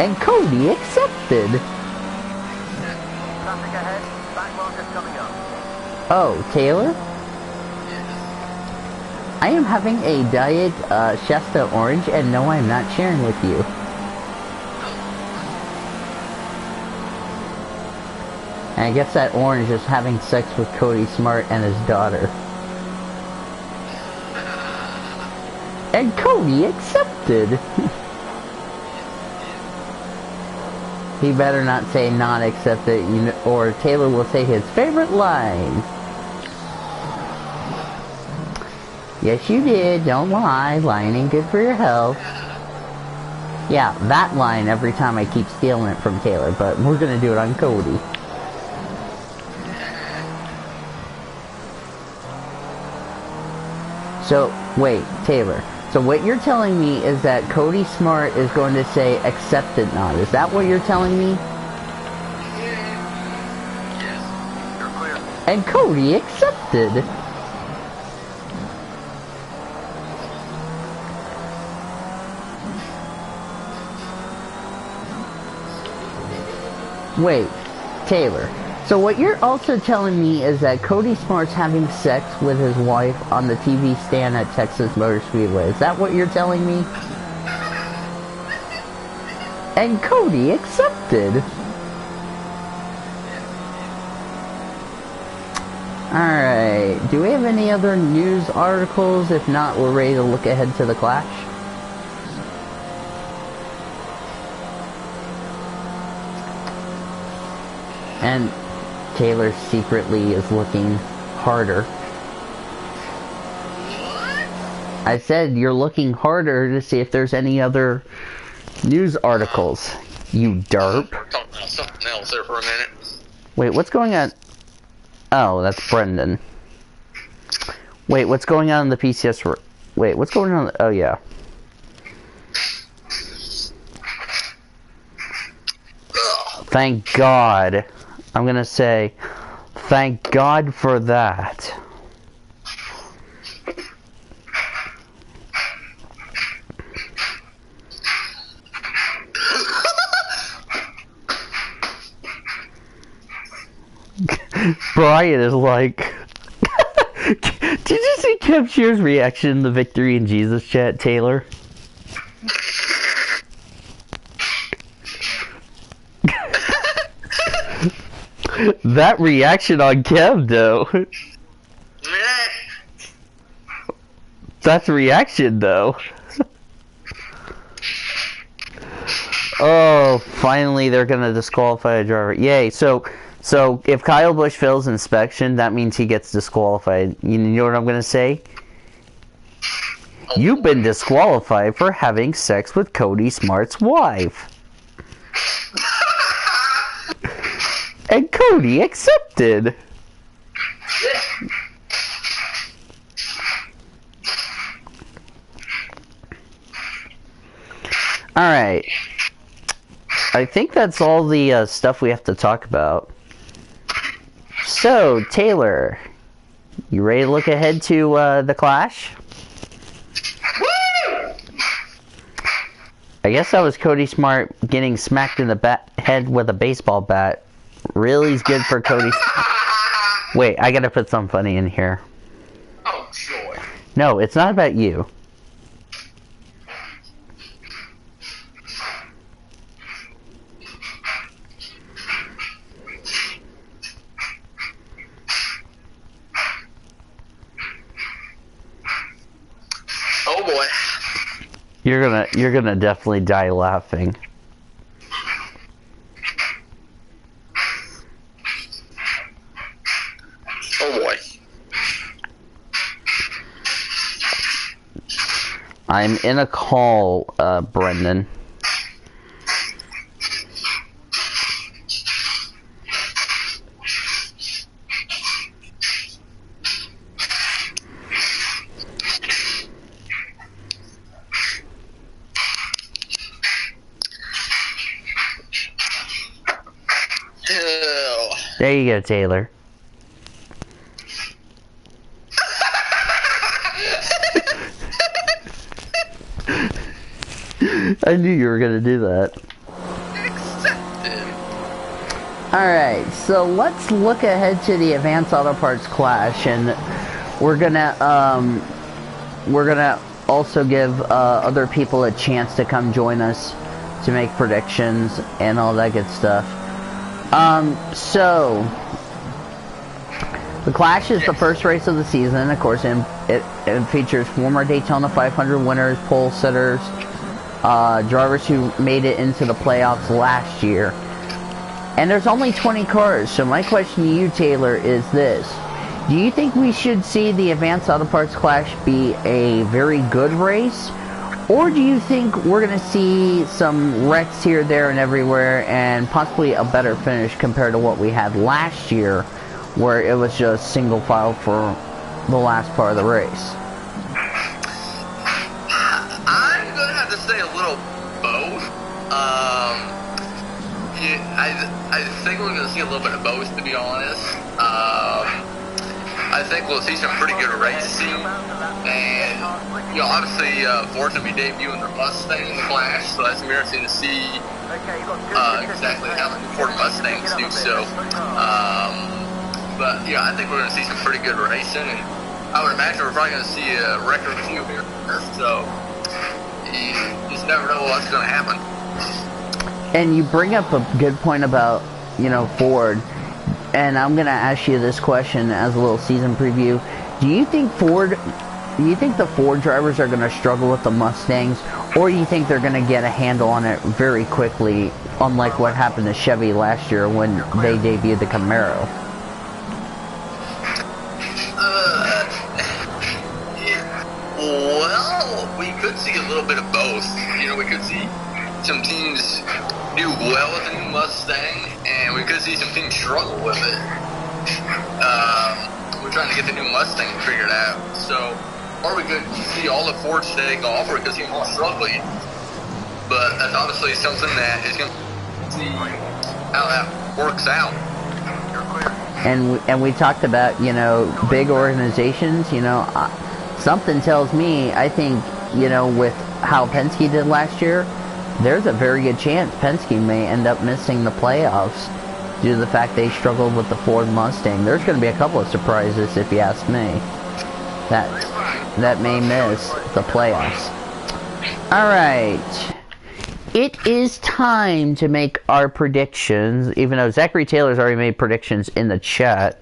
And Cody accepted. Traffic ahead, back markers coming up. Oh, Taylor? I am having a Diet Shasta Orange, and no, I'm not sharing with you. And I guess that orange is having sex with Cody Smart and his daughter. And Cody accepted. He better not say not accepted, or Taylor will say his favorite line. Yes, you did. Don't lie. Lying ain't good for your health. Yeah, that line every time I keep stealing it from Taylor, but we're gonna do it on Cody. So, wait, Taylor. So what you're telling me is that Cody Smart is going to say accepted not. Is that what you're telling me? Yes, you're clear. And Cody accepted. Wait, Taylor. So what you're also telling me is that Cody Smart's having sex with his wife on the TV stand at Texas Motor Speedway. Is that what you're telling me? And Cody accepted. Alright, do we have any other news articles? If not, we're ready to look ahead to the Clash. And Taylor secretly is looking harder. I said you're looking harder to see if there's any other news articles. You derp. Talking about something else there for a minute. Wait, what's going on? Oh, that's Brendan. Wait, what's going on in the PCS? Wait, what's going on? Oh, yeah. Thank God. I'm gonna say, thank God for that. Brian is like, did you see Kev Shear's reaction to the Victory in Jesus chat, Taylor? That reaction on Kev, though. That's a reaction, though. Oh, Finally, they're going to disqualify a driver. Yay. So if Kyle Busch fails inspection, that means he gets disqualified. You know what I'm going to say? You've been disqualified for having sex with Cody Smart's wife. And Cody accepted. Alright. I think that's all the stuff we have to talk about. So, Taylor, you ready to look ahead to the Clash? I guess that was Cody Smart getting smacked in the head with a baseball bat. Really is good for Cody. Wait, I gotta put something funny in here. Oh, joy. No, it's not about you. Oh boy. You're gonna definitely die laughing. Oh boy. I'm in a call, Brendan. There you go, Taylor. I knew you were going to do that. Alright, so let's look ahead to the Advanced Auto Parts Clash, and we're gonna also give other people a chance to come join us to make predictions and all that good stuff. So the Clash is the first race of the season, of course, and it features former Daytona 500 winners, pole sitters, drivers who made it into the playoffs last year. And there's only 20 cars, so my question to you, Taylor, is this. Do you think we should see the Advanced Auto Parts Clash be a very good race? Or do you think we're going to see some wrecks here, there, and everywhere, and possibly a better finish compared to what we had last year, where it was just single file for the last part of the race? I'm going to have to say a little both. I think we're going to see a little bit of both, to be honest. I think we'll see some pretty good racing, and obviously Ford's going to be debuting their Mustang in the Clash, so that's interesting to see exactly how the Ford Mustangs do so. But I think we're going to see some pretty good racing, and I would imagine we're probably going to see a record few here, so you just never know what's going to happen. And you bring up a good point about, Ford, and I'm going to ask you this question as a little season preview. Do you think the Ford drivers are going to struggle with the Mustangs, or do you think they're going to get a handle on it very quickly, unlike what happened to Chevy last year when they debuted the Camaro? Well, we could see a little bit of both. We could see some teams do well with the new Mustang, and we could see some teams struggle with it. We're trying to get the new Mustang figured out, or we could see all the Fords take off, or we could see them all struggling. But that's obviously something that is going to see how that works out. And we talked about, big organizations, something tells me, I think, with how Penske did last year, there's a very good chance Penske may end up missing the playoffs due to the fact they struggled with the Ford Mustang. There's going to be a couple of surprises, if you ask me, that may miss the playoffs. Alright, it is time to make our predictions, even though Zachary Taylor's already made predictions in the chat.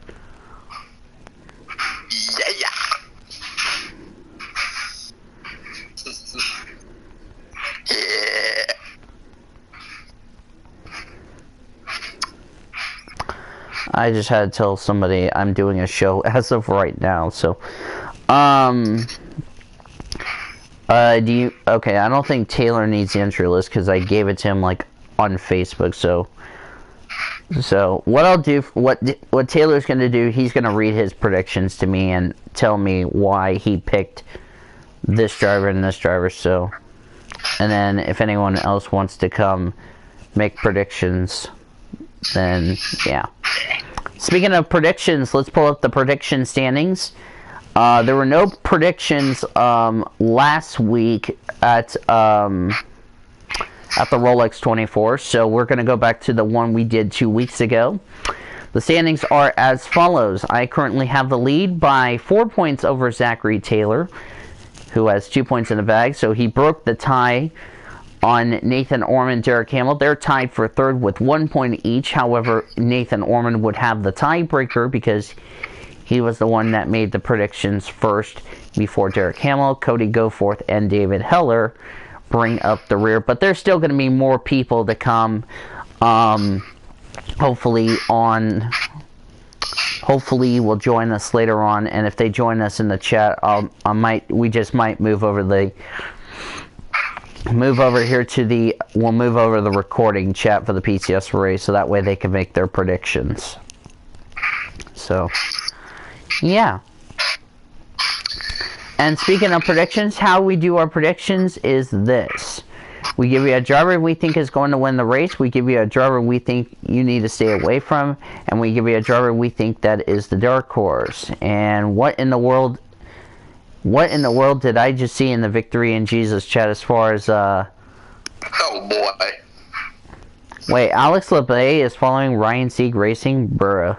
I just had to tell somebody I'm doing a show as of right now, so. Okay, I don't think Taylor needs the entry list because I gave it to him, like, on Facebook, so what I'll do, what Taylor's going to do, he's going to read his predictions to me and tell me why he picked this driver and this driver, so, and then if anyone else wants to come make predictions, then, yeah. Speaking of predictions, let's pull up the prediction standings. There were no predictions last week at the Rolex 24, so we're going to go back to the one we did 2 weeks ago. The standings are as follows. I currently have the lead by 4 points over Zachary Taylor, who has 2 points in the bag, so he broke the tie on Nathan Ormond, Derek Hamill. They're tied for third with 1 point each. However, Nathan Ormond would have the tiebreaker because he was the one that made the predictions first before Derek Hamill. Cody Goforth and David Heller bring up the rear. But there's still going to be more people to come. Hopefully will join us later on. And if they join us in the chat, we just might move over the recording chat for the PCSRA so that way they can make their predictions. So, yeah. And speaking of predictions, how we do our predictions is this. We give you a driver we think is going to win the race. We give you a driver we think you need to stay away from. And we give you a driver we think that is the dark horse. And what in the world did I just see in the Victory in Jesus chat as far as, Oh, boy. Wait, Alex LeBay is following Ryan Sieg Racing? Bruh.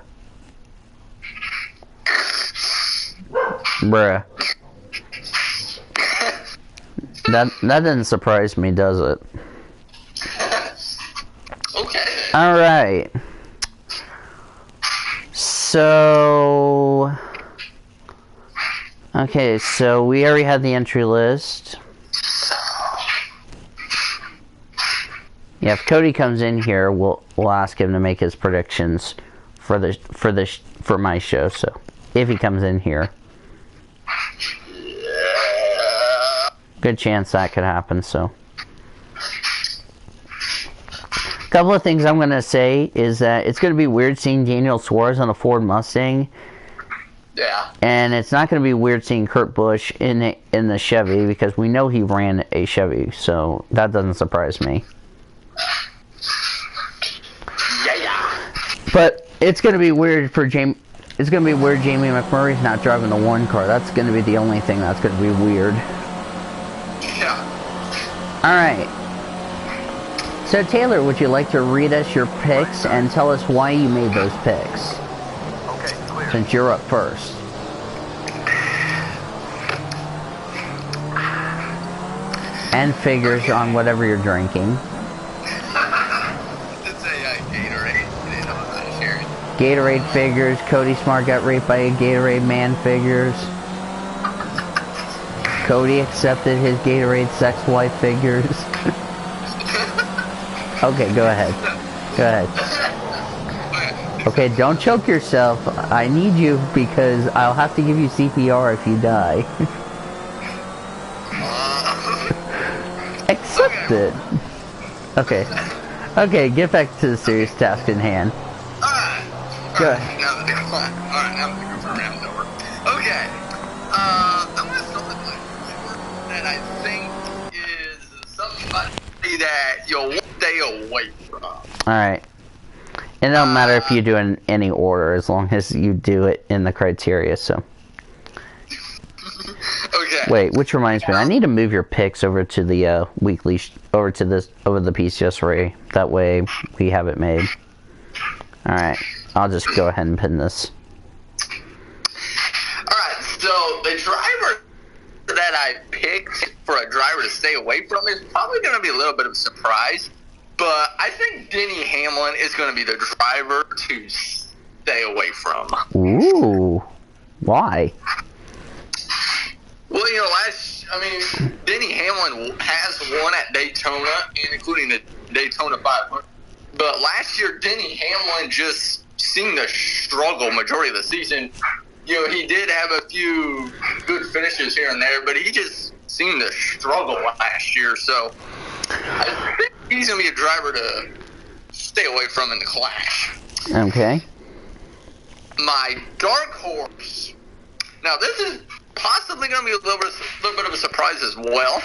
That doesn't surprise me, does it? Okay. Alright. So... Okay, so we already had the entry list. Yeah, if Cody comes in here, we'll ask him to make his predictions for my show. So if he comes in here, good chance that could happen. So a couple of things I'm gonna say is that it's gonna be weird seeing Daniel Suarez on a Ford Mustang. Yeah. And it's not going to be weird seeing Kurt Busch in the Chevy because we know he ran a Chevy, so that doesn't surprise me. Yeah. But it's going to be weird for Jamie. It's going to be weird Jamie McMurray's not driving the one car. That's going to be the only thing that's going to be weird. Yeah. All right. So Taylor, would you like to read us your picks and tell us why you made those picks? Okay, clear. Since you're up first. And figures on whatever you're drinking. It's a Gatorade. You know, I'm not sharing. Gatorade figures. Cody Smart got raped by a Gatorade man figures. Cody accepted his Gatorade sex wife figures. Okay, go ahead. Go ahead. Okay, don't choke yourself. I need you because I'll have to give you CPR if you die. Accept it. Okay. Okay, get back to the serious task in hand. Alright. Go ahead. Alright, now the group round's over. Okay. I'm going to start with my driver that I think is somebody that you'll stay away from. Alright. It don't matter if you do it in any order as long as you do it in the criteria, so. Okay. Wait, which reminds me, I need to move your picks over to the weekly, over the PCSRA. That way we have it made. Alright, I'll just go ahead and pin this. Alright, so the driver that I picked for a driver to stay away from is probably going to be a little bit of a surprise. But I think Denny Hamlin is going to be the driver to stay away from. Ooh. Why? Well, you know, Denny Hamlin has won at Daytona, including the Daytona 500. But last year, Denny Hamlin just seemed to struggle majority of the season. You know, he did have a few good finishes here and there, but he just seemed to struggle last year. So I think he's going to be a driver to stay away from in the Clash. Okay. My dark horse. Now, this is possibly going to be a little bit of a surprise as well.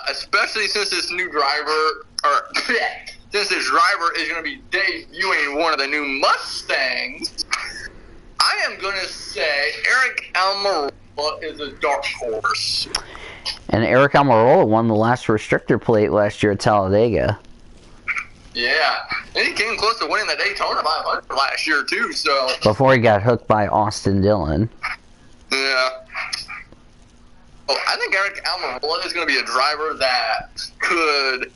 Especially since this new driver, since this driver is going to be debuting one of the new Mustangs, I am going to say Eric Almirola is a dark horse. And Eric Almirola won the last restrictor plate last year at Talladega. Yeah, and he came close to winning the Daytona 500 last year too. So before he got hooked by Austin Dillon. Yeah. Oh, I think Eric Almirola is going to be a driver that could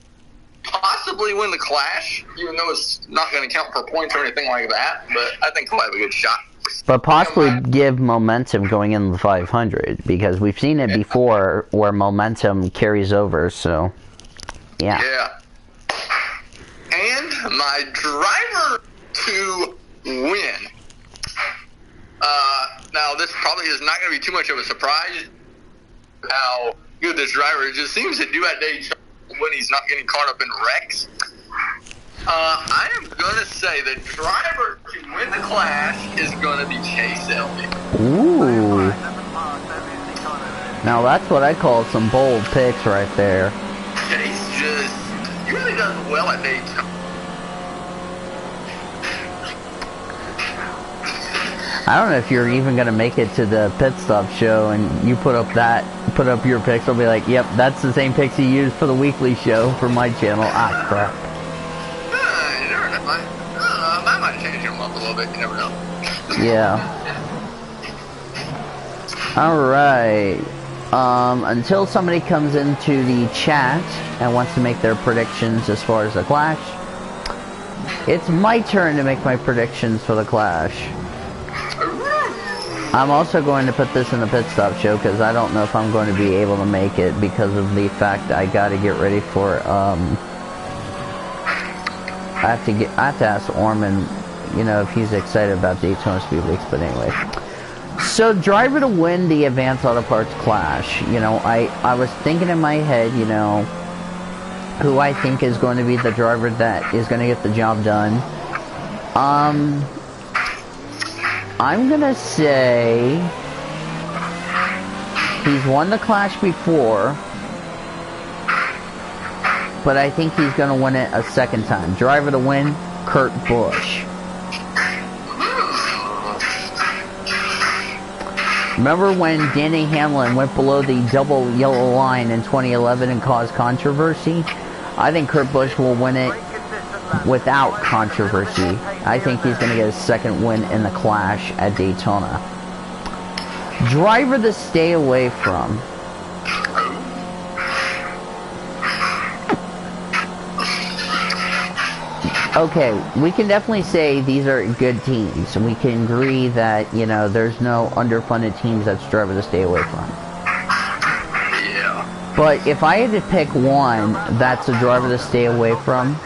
possibly win the Clash, even though it's not going to count for points or anything like that. But I think he'll have a good shot. But possibly give momentum going into the 500, because we've seen it before where momentum carries over. So, yeah. Yeah. And my driver to win. Now, this probably is not going to be too much of a surprise how good this driver just seems to do at Daytona when he's not getting caught up in wrecks. I am going to say the driver to win the Clash is going to be Chase Elliott. Ooh. Now that's what I call some bold picks right there. Chase just usually does well at Daytona. I don't know if you're even gonna make it to the pit stop show and you put up your picks. I'll be like, yep, that's the same picks you used for the weekly show for my channel. Ah, crap. You never know. I might change them up a little bit. You never know. Yeah. Alright. Until somebody comes into the chat and wants to make their predictions as far as the Clash, it's my turn to make my predictions for the Clash. I'm also going to put this in the pit stop show because I don't know if I'm going to be able to make it because of the fact I got to get ready for I have to ask Orman, you know, if he's excited about Daytona Speed Weeks. But anyway, so driver to win the Advanced Auto Parts Clash. You know, I was thinking in my head, you know, who I think is going to be the driver that is going to get the job done. I'm gonna say he's won the Clash before, but I think he's gonna win it a second time. Driver to win, Kurt Busch. Remember when Danny Hamlin went below the double yellow line in 2011 and caused controversy? I think Kurt Busch will win it without controversy. I think he's going to get a second win in the Clash at Daytona. Driver to stay away from. Okay, we can definitely say these are good teams, and we can agree that, you know, there's no underfunded teams that's driver to stay away from. Yeah. But if I had to pick one that's a driver to stay away from,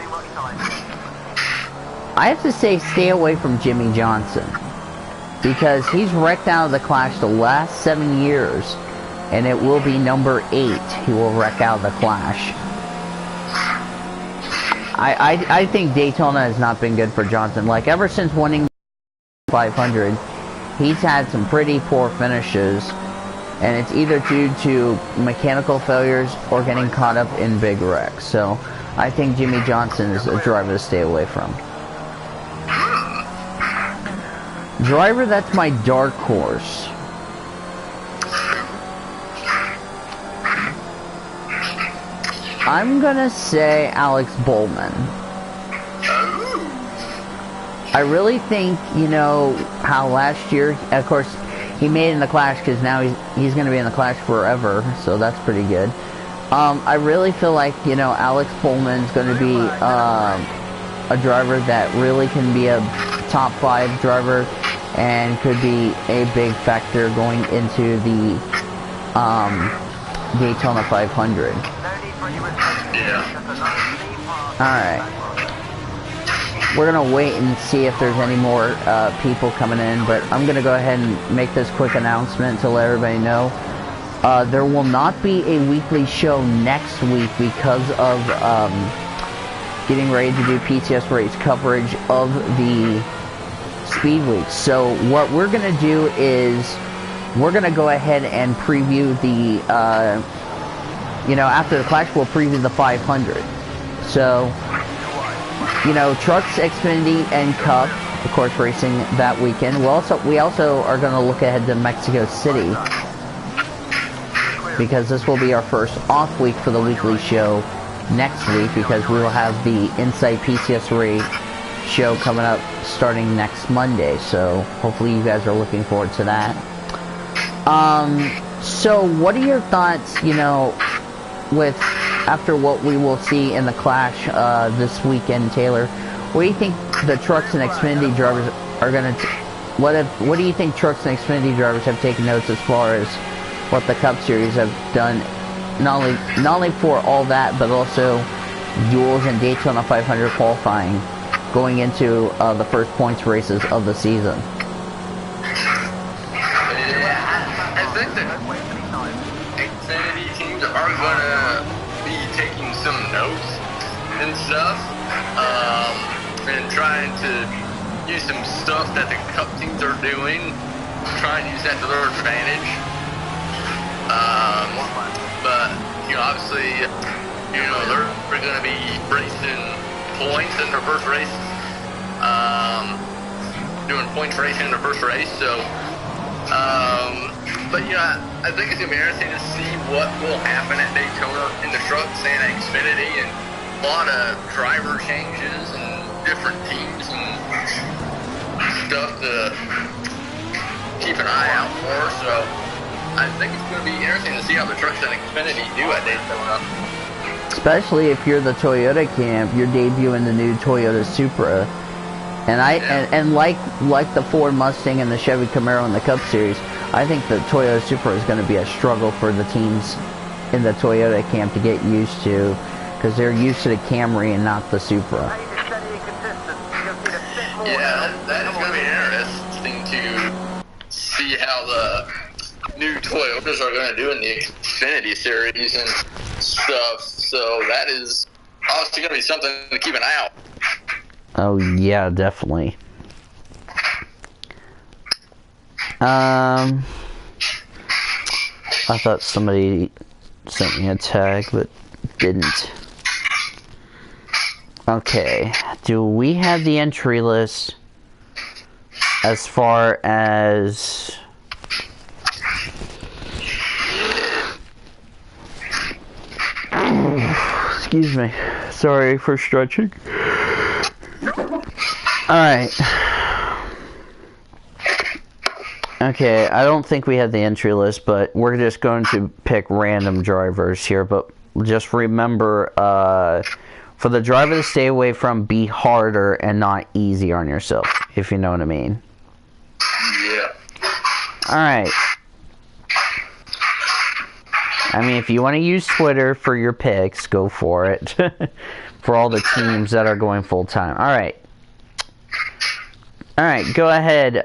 I have to say stay away from Jimmy Johnson, because he's wrecked out of the Clash the last 7 years, and it will be number 8 he will wreck out of the Clash. I think Daytona has not been good for Johnson. Like, ever since winning 500, he's had some pretty poor finishes, and it's either due to mechanical failures or getting caught up in big wrecks. So I think Jimmy Johnson is a driver to stay away from. Driver that's my dark horse. I'm gonna say Alex Bowman. I really think, you know, how last year, of course, he made it in the Clash because now he's gonna be in the Clash forever, so that's pretty good. I really feel like, you know, Alex Bowman's gonna be a driver that really can be a top 5 driver and could be a big factor going into the Daytona 500. Yeah. Alright. we're gonna wait and see if there's any more people coming in, but I'm gonna go ahead and make this quick announcement to let everybody know. There will not be a weekly show next week because of getting ready to do PCSRA's coverage of the Speed Week. So what we're gonna do is we're gonna go ahead and preview the after the Clash we'll preview the 500. So Trucks, Xfinity, and Cup, of course, racing that weekend. We also are going to look ahead to Mexico City because this will be our first off week for the weekly show next week because we will have the Inside PCSRA show coming up starting next Monday. So hopefully you guys are looking forward to that. So what are your thoughts, with after what we will see in the Clash this weekend, Taylor? What do you think the Trucks and Xfinity drivers are going to... What do you think Trucks and Xfinity drivers have taken notes as far as what the Cup Series have done, not only for all that, but also duels and Daytona 500 qualifying going into the first points races of the season? I think that Xfinity teams are going to be taking some notes and stuff, and trying to use some stuff that the Cup teams are doing, try and use that to their advantage. But obviously, they're going to be racing points in their first race, doing points racing in their first race. So, but I think it's going to be interesting to see what will happen at Daytona in the Trucks and Xfinity, and a lot of driver changes and different teams and stuff to keep an eye out for. So I think it's going to be interesting to see how the Trucks and Xfinity do at Daytona. Especially if you're the Toyota camp, you're debuting the new Toyota Supra. And like the Ford Mustang and the Chevy Camaro in the Cup Series, I think the Toyota Supra is going to be a struggle for the teams in the Toyota camp to get used to, because they're used to the Camry and not the Supra. Yeah, that is going to be interesting to see how the new Toyotas are going to do in the Xfinity Series and stuff. So that is obviously going to be something to keep an eye out. Oh, yeah, definitely. I thought somebody sent me a tag, but didn't. Okay, do we have the entry list as far as... Excuse me. Sorry for stretching. Alright. Okay, I don't think we have the entry list, but we're just going to pick random drivers here. But just remember, for the driver to stay away from, be harder and not easy on yourself, if you know what I mean. Yeah. Alright. I mean, if you want to use Twitter for your picks, go for it. For all the teams that are going full-time. Alright. Alright, go ahead,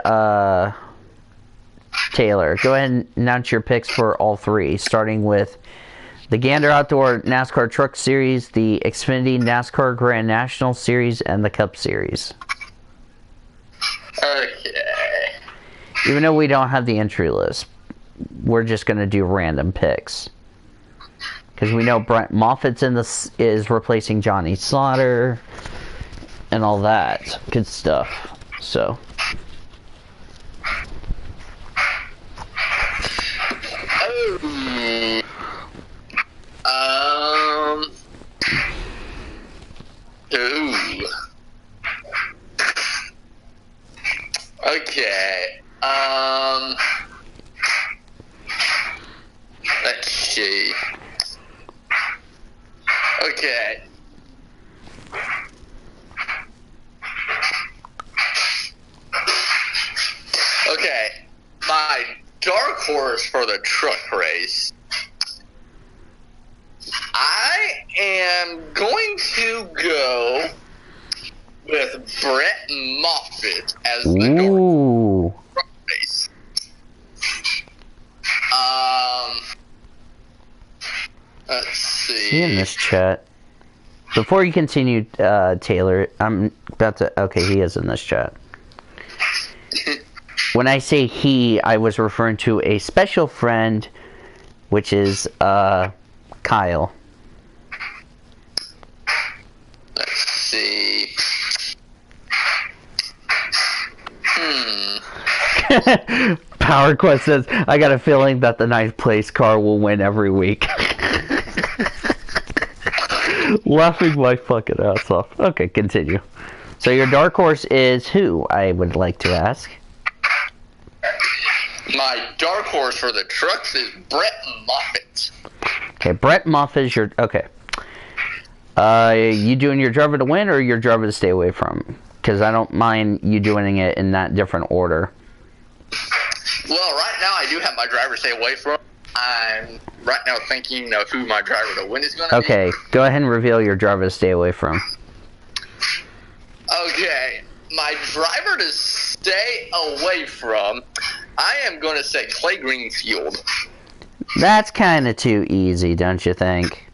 Taylor. Go ahead and announce your picks for all three, starting with the Gander Outdoor NASCAR Truck Series, the Xfinity NASCAR Grand National Series, and the Cup Series. Okay. Even though we don't have the entry list, we're just going to do random picks. Because we know Brent Moffitt's is replacing Johnny Slaughter and all that good stuff. So. Okay. Let's see. Okay. Okay. My dark horse for the truck race, I am going to go with Brett Moffitt as the North Ooh. face. Let's see. See in this chat. Before you continue, Taylor, I'm about to... Okay, he is in this chat. When I say he, I was referring to a special friend, which is, Kyle. Let's see. Power Quest says, I got a feeling that the ninth place car will win every week. Laughing my fucking ass off. Okay, continue. So your dark horse is who, I would like to ask? My dark horse for the trucks is Brett Moffitt. Okay, Brett Moffitt is your... Okay. You doing your driver to win or your driver to stay away from? Because I don't mind you doing it in that different order. Well, right now I do have my driver to stay away from. I'm right now thinking of who my driver to win is going to be. Okay, go ahead and reveal your driver to stay away from. Okay, my driver to stay away from, I am going to say Clay Greenfield. That's kind of too easy, don't you think?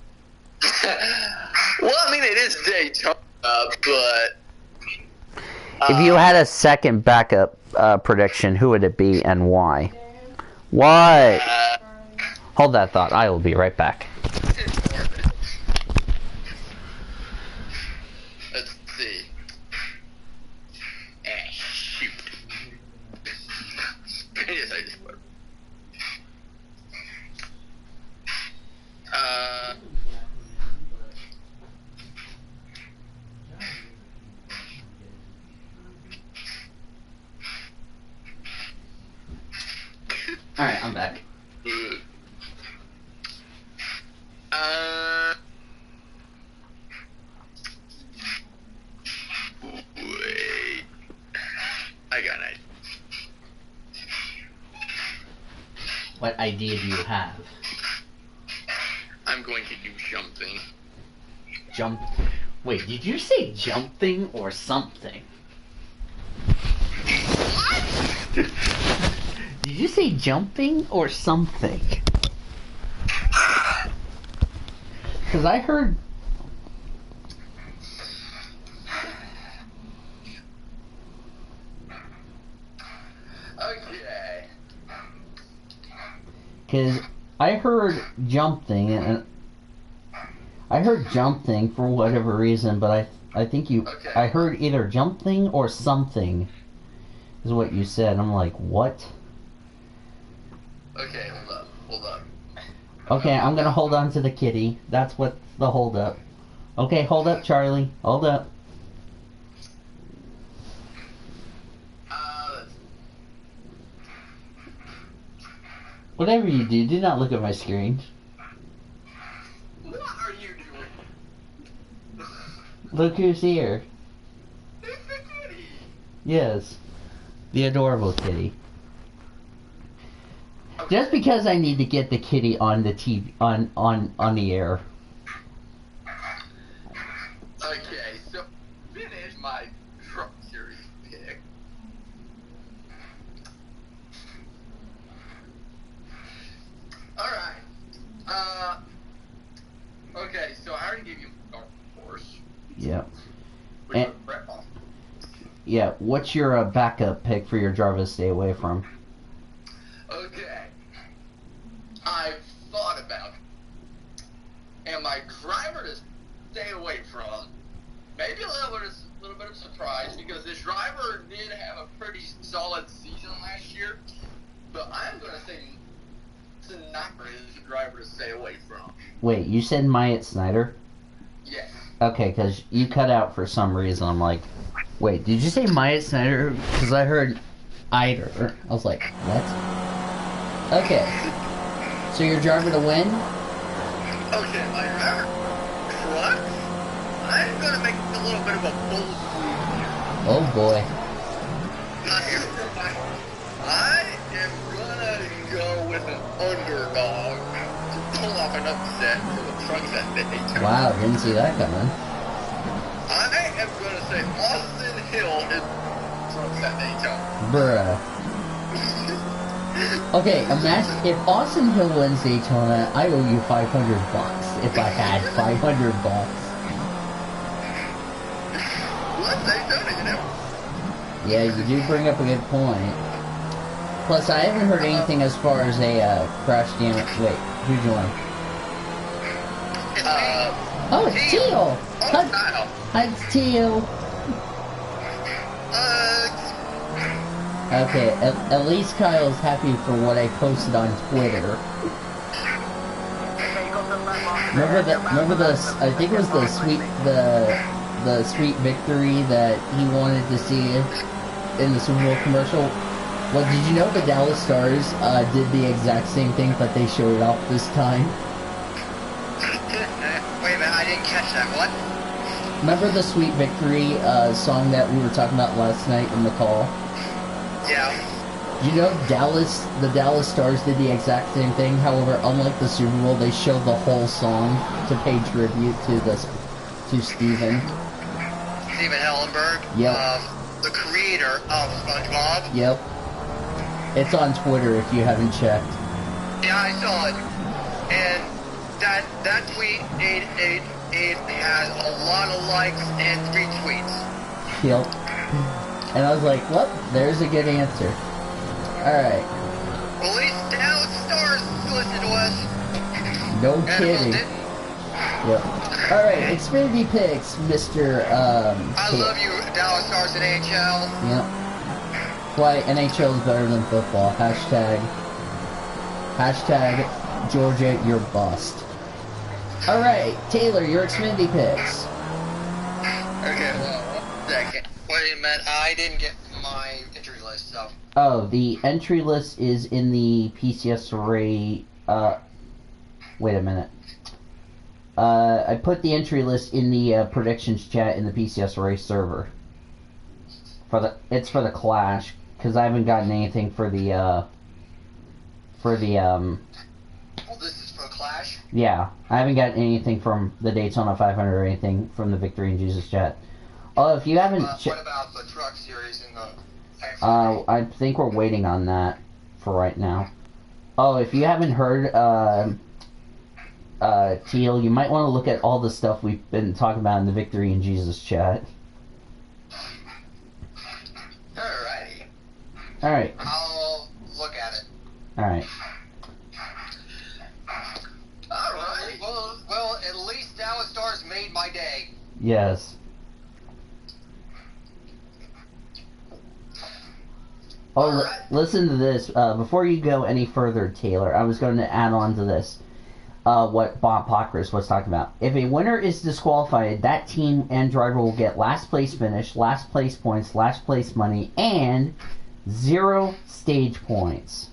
Well, I mean, it is Daytona, but... If you had a second backup prediction, who would it be and why? What? Hold that thought. I will be right back. Let's see. Shoot. Yes, I just put. Alright, I'm back. Wait. I got an idea. What idea do you have? I'm going to do something. Jump. Wait, did you say jumping or something? Did you say jumping or something? Because I heard... Okay. Because I heard jumping, and I heard jumping for whatever reason, but I think you... Okay. I heard either jumping or something is what you said. I'm like, what? Okay, hold up. Okay, I'm gonna hold on to the kitty. That's what the hold up. Okay, hold up, Charlie. Hold up. Whatever you do not look at my screen. What are you doing? Look who's here. It's the kitty. Yes. The adorable kitty. Okay. Just because I need to get the kitty on the TV, on the air. Okay, so finish my truck series pick. Alright. Okay, so I already gave you dark horse. Yep. Which And- was Brett Moffitt. Yeah, what's your backup pick for your driver to stay away from? Okay. I've thought about it. And my driver to stay away from, maybe a little bit of surprise, because this driver did have a pretty solid season last year, but I'm going to say Sniper is the driver to stay away from. Wait, you said Myatt Snyder? Yes. Okay, because you cut out for some reason. I'm like, wait, did you say Myatt Snyder? Because I heard Eider. I was like, what? Okay. So your driver to win? Okay, my driver truck, I'm going to make a little bit of a bold move here. Oh boy. I am gonna go with an underdog to pull off an upset for the trucks at Daytona. Wow, didn't see that coming. I am gonna say Austin Hill is at Daytona. Bruh. Okay, imagine if Austin Hill wins Daytona, I owe you $500 if I had $500. What? Daytona, you know? Yeah, you do bring up a good point. Plus, I haven't heard anything as far as a crash damage. Wait, who'd you want? Oh, it's Teal! Hi, it's Teal. Okay, at least Kyle's happy for what I posted on Twitter. Remember the I think it was the sweet victory that he wanted to see in the Super Bowl commercial. Well, did you know the Dallas Stars did the exact same thing, but they showed it off this time? Wait a minute, I didn't catch that. What? Remember the Sweet Victory song that we were talking about last night in the call? Yeah. You know, the Dallas Stars did the exact same thing. However, unlike the Super Bowl, they showed the whole song to pay tribute to Steven. Steven Hellenberg. Yep. The creator of SpongeBob. Yep. It's on Twitter if you haven't checked. Yeah, I saw it. And that tweet it has a lot of likes and retweets. Yep. And I was like, well, there's a good answer. Alright. Well, at least Dallas Stars listen to us. No And kidding. didn't. Yep. Alright, Xfinity Picks, Mr. I love you, Dallas Stars and NHL. Yep. Why NHL is better than football. Hashtag Georgia, you're bust. Alright, Taylor, your Xfinity Picks. Okay, well, 1 second. Wait a minute, I didn't get my entry list, so. Oh, the entry list is in the PCSRA, wait a minute. I put the entry list in the predictions chat in the PCSRA server. It's for the Clash, because I haven't gotten anything for the, Well, this is for Clash? yeah, I haven't gotten anything from the Daytona 500 or anything from the Victory in Jesus chat. Oh, if you haven't... What about the truck series in the... I think we're waiting on that for right now. Oh, if you haven't heard, Teal, you might want to look at all the stuff we've been talking about in the Victory in Jesus chat. Alrighty. Alright. I'll look at it. Alright. Alright. Well, at least Dallas Stars made my day. Yes. Oh, listen to this. Before you go any further, Taylor, I was going to add on to this. What Bob Pockris was talking about. If a winner is disqualified, that team and driver will get last place finish, last place points, last place money, and 0 stage points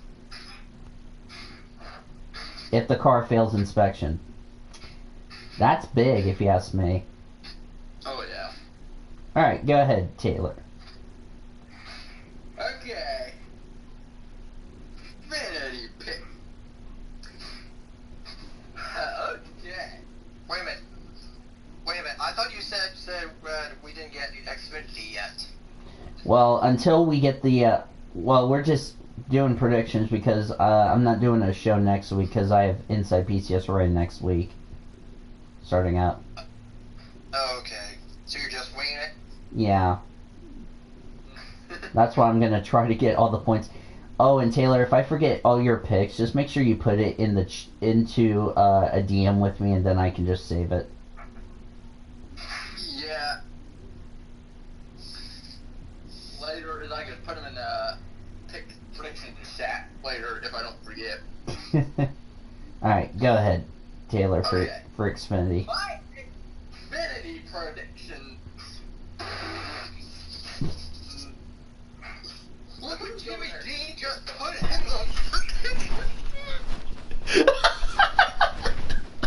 if the car fails inspection. That's big, if you ask me. Oh, yeah. Alright, go ahead, Taylor. Okay. Vanity pick. Okay. Wait a minute. I thought you said we didn't get the Xfinity yet. Well, until we get the, we're just doing predictions because I'm not doing a show next week because I have Inside PCSRA next week. Starting out. Okay. So you're just winging it? Yeah. That's why I'm going to try to get all the points. Oh, and Taylor, if I forget all your picks, just make sure you put it in into a DM with me and then I can just save it. Yeah. Later, I can put them in a prediction chat later if I don't forget. Alright, go ahead, Taylor, for Xfinity. My Xfinity prediction. Look what Jimmy Dean just put in the prediction.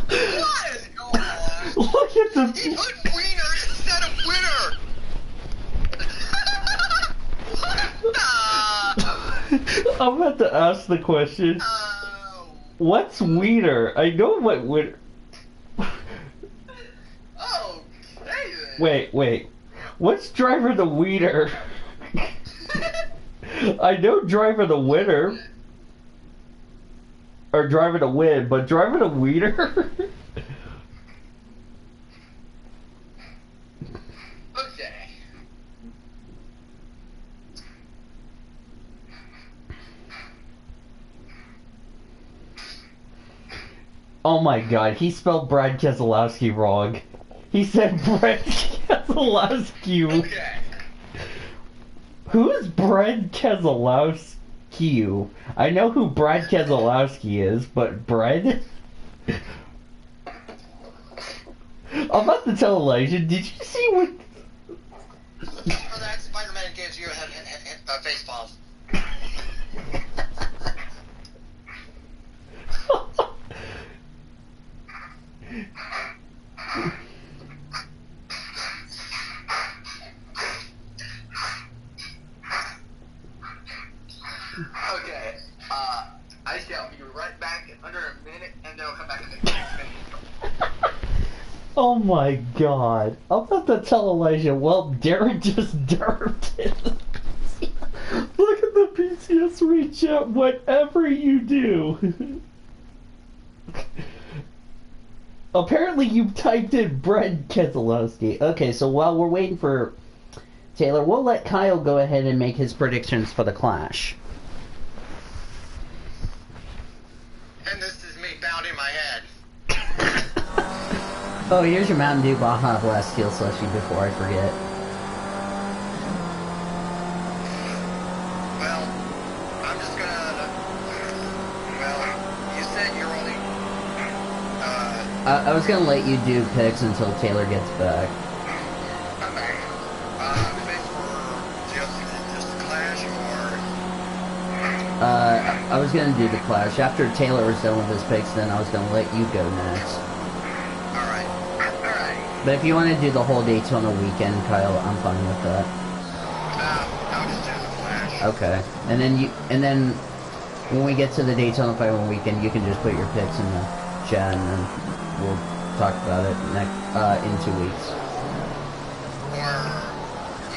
What is going on? Look at the... He put Wiener instead of Winner. I'm about to ask the question. What's Wiener? I know what Wiener... Oh, Wait. What's driver the wiener? I know driver the winner. Or driver to win, but driver the wiener? Okay. Oh my god, he spelled Brad Keselowski wrong. He said Brad Keselowski. Okay. Who's Brad Keselowski? I know who Brad Keselowski is, but Brad? I'm about to tell Elijah, did you see what... Oh, that Spider-Man gives you a face palm. Okay. I shall be right back in under a minute, and then I'll come back in the next minute. Oh my god. I'm about to tell Elijah, well, Derek just derped it. Look at the PCSRA chat, whatever you do. Apparently you typed in Brad Keselowski. Okay, so while we're waiting for Taylor, we'll let Kyle go ahead and make his predictions for the Clash. And this is me pounding my head. Oh, here's your Mountain Dew Baja Blast Steel Slushy before I forget. Well, I'm just gonna... Well, you said you're only... I was gonna let you do picks until Taylor gets back. Okay. Picks for just the Clash, or... I was gonna do the Clash. After Taylor was done with his picks, then I was gonna let you go next. Alright. But if you want to do the whole Daytona weekend, Kyle, I'm fine with that. I'll just do the Clash. Okay. And then when we get to the Daytona 500 weekend, you can just put your picks in the chat, and then we'll talk about it in 2 weeks. Or...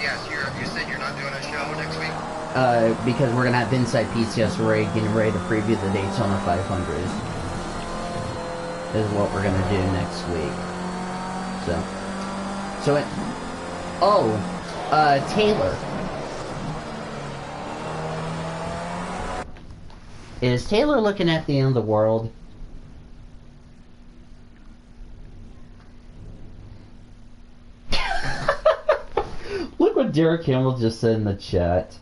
Yes, you said you're not doing a show next week? Because we're gonna have Inside PCSRA getting ready to preview the Daytona 500s. Is what we're gonna do next week. So it. Oh, Taylor. Is Taylor looking at the end of the world? Look what Derek Campbell just said in the chat.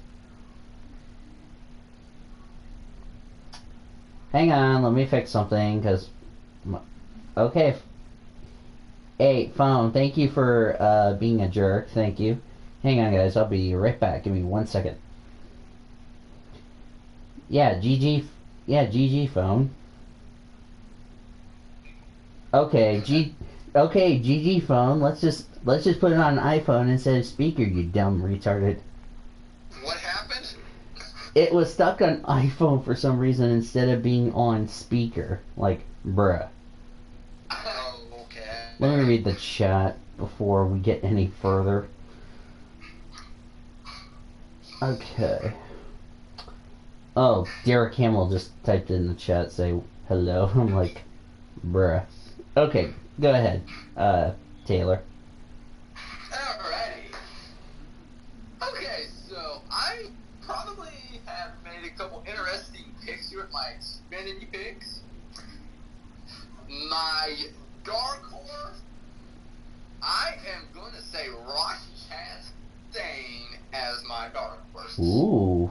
Hang on, let me fix something, because... Okay. Hey, phone, thank you for being a jerk. Thank you. Hang on, guys. I'll be right back. Give me 1 second. Yeah, GG. Yeah, GG, phone. Okay, GG, phone. Let's just put it on an iPhone instead of speaker, you dumb retarded. What happened? It was stuck on iPhone for some reason instead of being on speaker. Like, bruh. Oh, okay. Let me read the chat before we get any further. Okay. Oh, Derek Hamill just typed in the chat, say hello. I'm like, bruh. Okay, go ahead, Taylor. Alrighty. Okay, so I probably have made a couple interesting picks here with my Xfinity picks. My dark horse, I am going to say Ross Chastain as my dark horse. Ooh.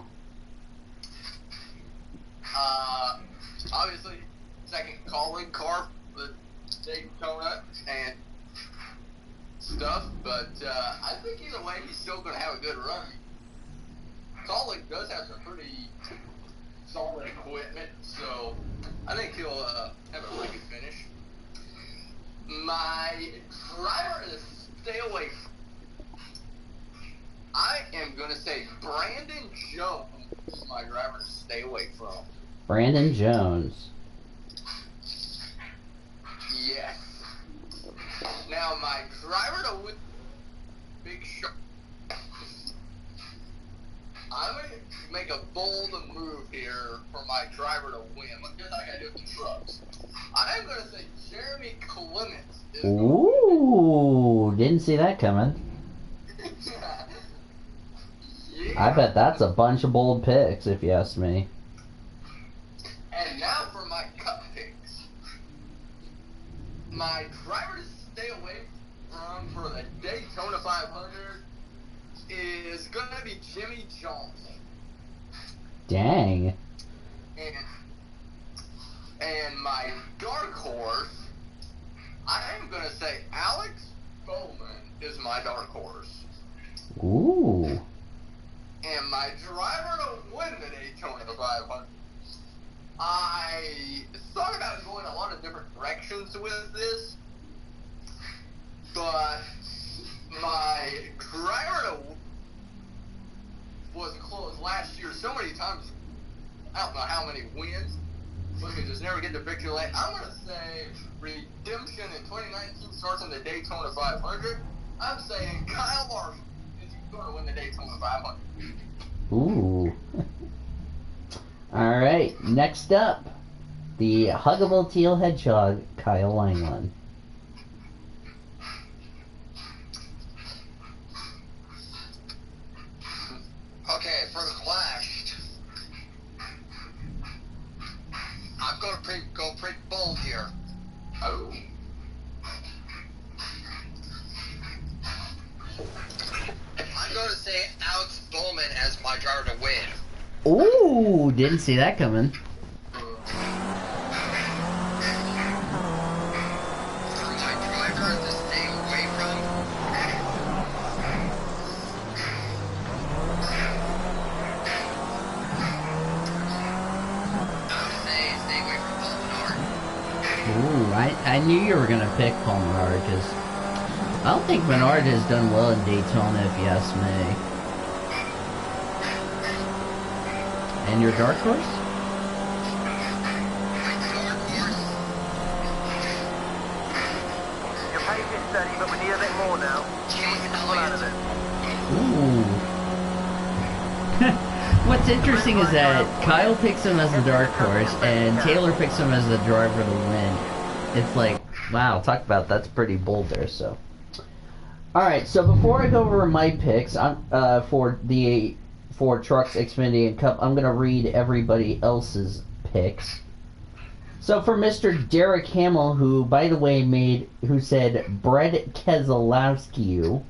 Obviously, second calling car for the Daytona and stuff, but I think either way he's still going to have a good run. Calling does have some pretty solid equipment, so I think he'll have a really good finish. My driver to stay away from, I am going to say Brandon Jones is my driver to stay away from. Brandon Jones. Yes. Now my driver to win, Big Shark. I'm going to make a bold move here for my driver to win. Just like I do with the trucks. I am going to say Jeremy Clements is Ooh, didn't see that coming. Yeah. I bet that's a bunch of bold picks, if you ask me. And now for my cup picks. My driver to stay away from for the Daytona 500 is going to be Jimmy Johnson. Dang. And my dark horse, I am going to say Alex Bowman is my dark horse. Ooh. And my driver to win the Daytona 500, I thought about going a lot of different directions with this, but my driver was close last year so many times, I don't know how many wins, but he just never get to victory lane. I'm going to say redemption in 2019 starts in the Daytona 500. I'm saying Kyle Larson is going to win the Daytona 500. Ooh. Alright, next up, the huggable teal hedgehog, Kyle Langland. Okay, for the Clash, I'm going to go pretty bold here. Oh. I'm going to say Alex Bowman as my driver to win. Ooh, didn't see that coming. For my driver to stay away from, I would say stay away from Paul Menard. Ooh, I knew you were going to pick Paul Menard, because I don't think Menard has done well in Daytona, if you ask me. And your dark horse? My dark horse, Your pace is steady, but we need a bit more now. Pull out of it. Ooh. What's interesting is that Kyle picks him as the dark horse, and Taylor picks him as the driver to win. It's like, wow, talk about that's pretty bold there. So, all right. So before I go over my picks, for Trucks Xfinity Cup, I'm gonna read everybody else's picks. So for Mr. Derek Hamill, who by the way who said Brad Keselowski,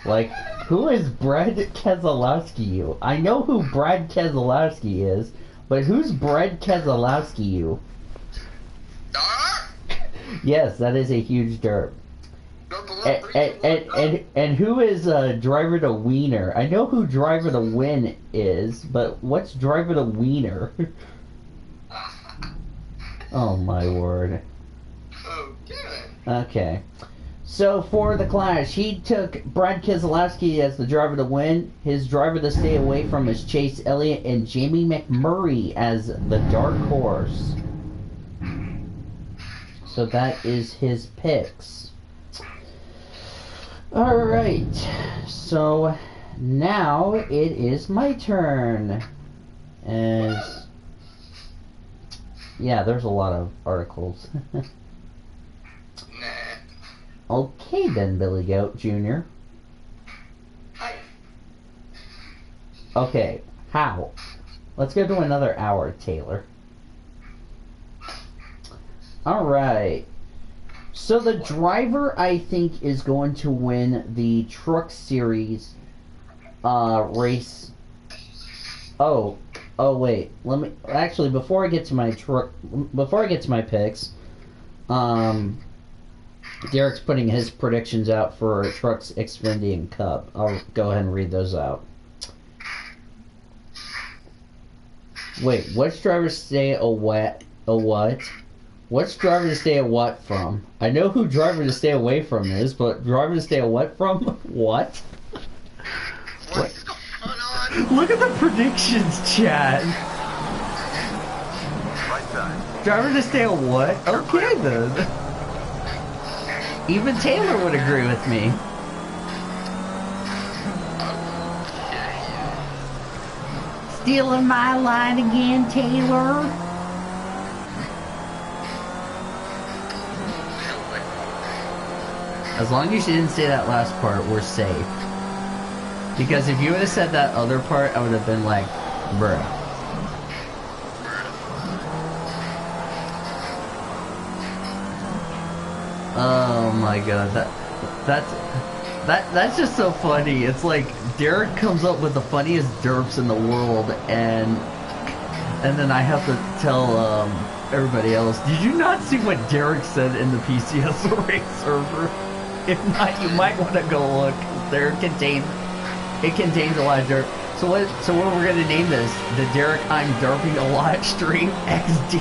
like, who is Brad Keselowski? I know who Brad Keselowski is, but who's Brad Keselowski? Yes, that is a huge derp. And who is driver to wiener? I know who driver to win is, but what's driver to wiener? Oh my word. Okay. So for the Clash, he took Brad Keselowski as the driver to win. His driver to stay away from is Chase Elliott, and Jamie McMurray as the dark horse. So that is his picks. Alright, so now it is my turn. As yeah, there's a lot of articles. Okay then, Billy Goat Jr. Hi. Okay, how? Let's go to another hour, Taylor. Alright. So the driver, I think, is going to win the Truck Series race. Oh wait. Let me actually before I get to my picks, Derek's putting his predictions out for Trucks Xfinity Cup. I'll go ahead and read those out. Wait, which driver stay a what? What's driver to stay a what from? I know who driver to stay away from is, but driver to stay a what from? What? what's going on? Look at the predictions, chat. Right side. Driver to stay a what? Okay then. Even Taylor would agree with me. stealing my line again, Taylor? As long as you didn't say that last part, we're safe. Because if you would have said that other part, I would have been like, bruh. Oh my god, that's just so funny. It's like Derek comes up with the funniest derps in the world, and then I have to tell everybody else, did you not see what Derek said in the PCSRA server? If not, you might want to go look. It contains a lot of derp. So what we're gonna name this? The Derek I'm Derping a Lot Stream XD.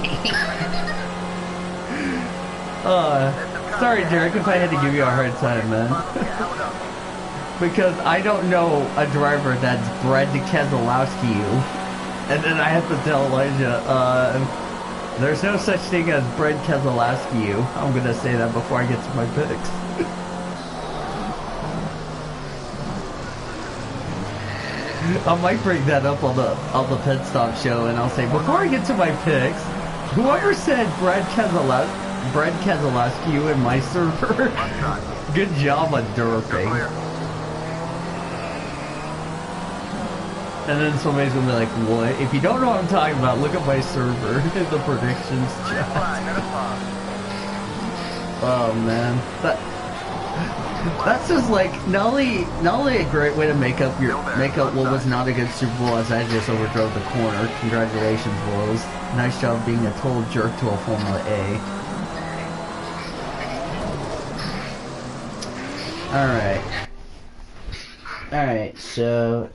Sorry, Derek, if I had to give you a hard time, man. Because I don't know a driver that's Brad Keselowski, and then I have to tell Elijah, there's no such thing as Brad Keselowski. I'm gonna say that before I get to my picks. I might bring that up on the Pit Stop show, and I'll say, before I get to my picks, whoever said Brad Keselowski in my server, good job on derping. And then somebody's gonna be like, what? If you don't know what I'm talking about, look at my server in the predictions chat. Oh man, that's just like not only a great way to make up what was not a good Super Bowl, as I just overdrove the corner. Congratulations, Wolves. Nice job being a total jerk to a Formula A. Alright, so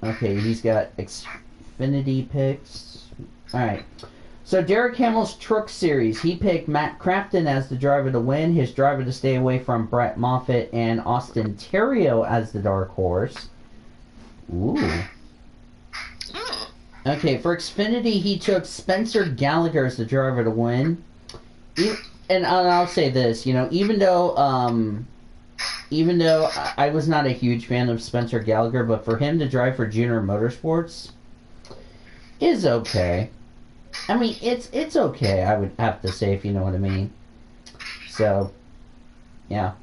okay, he's got Xfinity picks. Alright. So Derek Hamill's Truck Series, he picked Matt Crafton as the driver to win, his driver to stay away from Brett Moffitt, and Austin Terrio as the dark horse. Ooh. Okay, for Xfinity, he took Spencer Gallagher as the driver to win. And I'll say this, even though I was not a huge fan of Spencer Gallagher, but for him to drive for Junior Motorsports is okay. I mean, it's okay, I would have to say, if you know what I mean. So, yeah.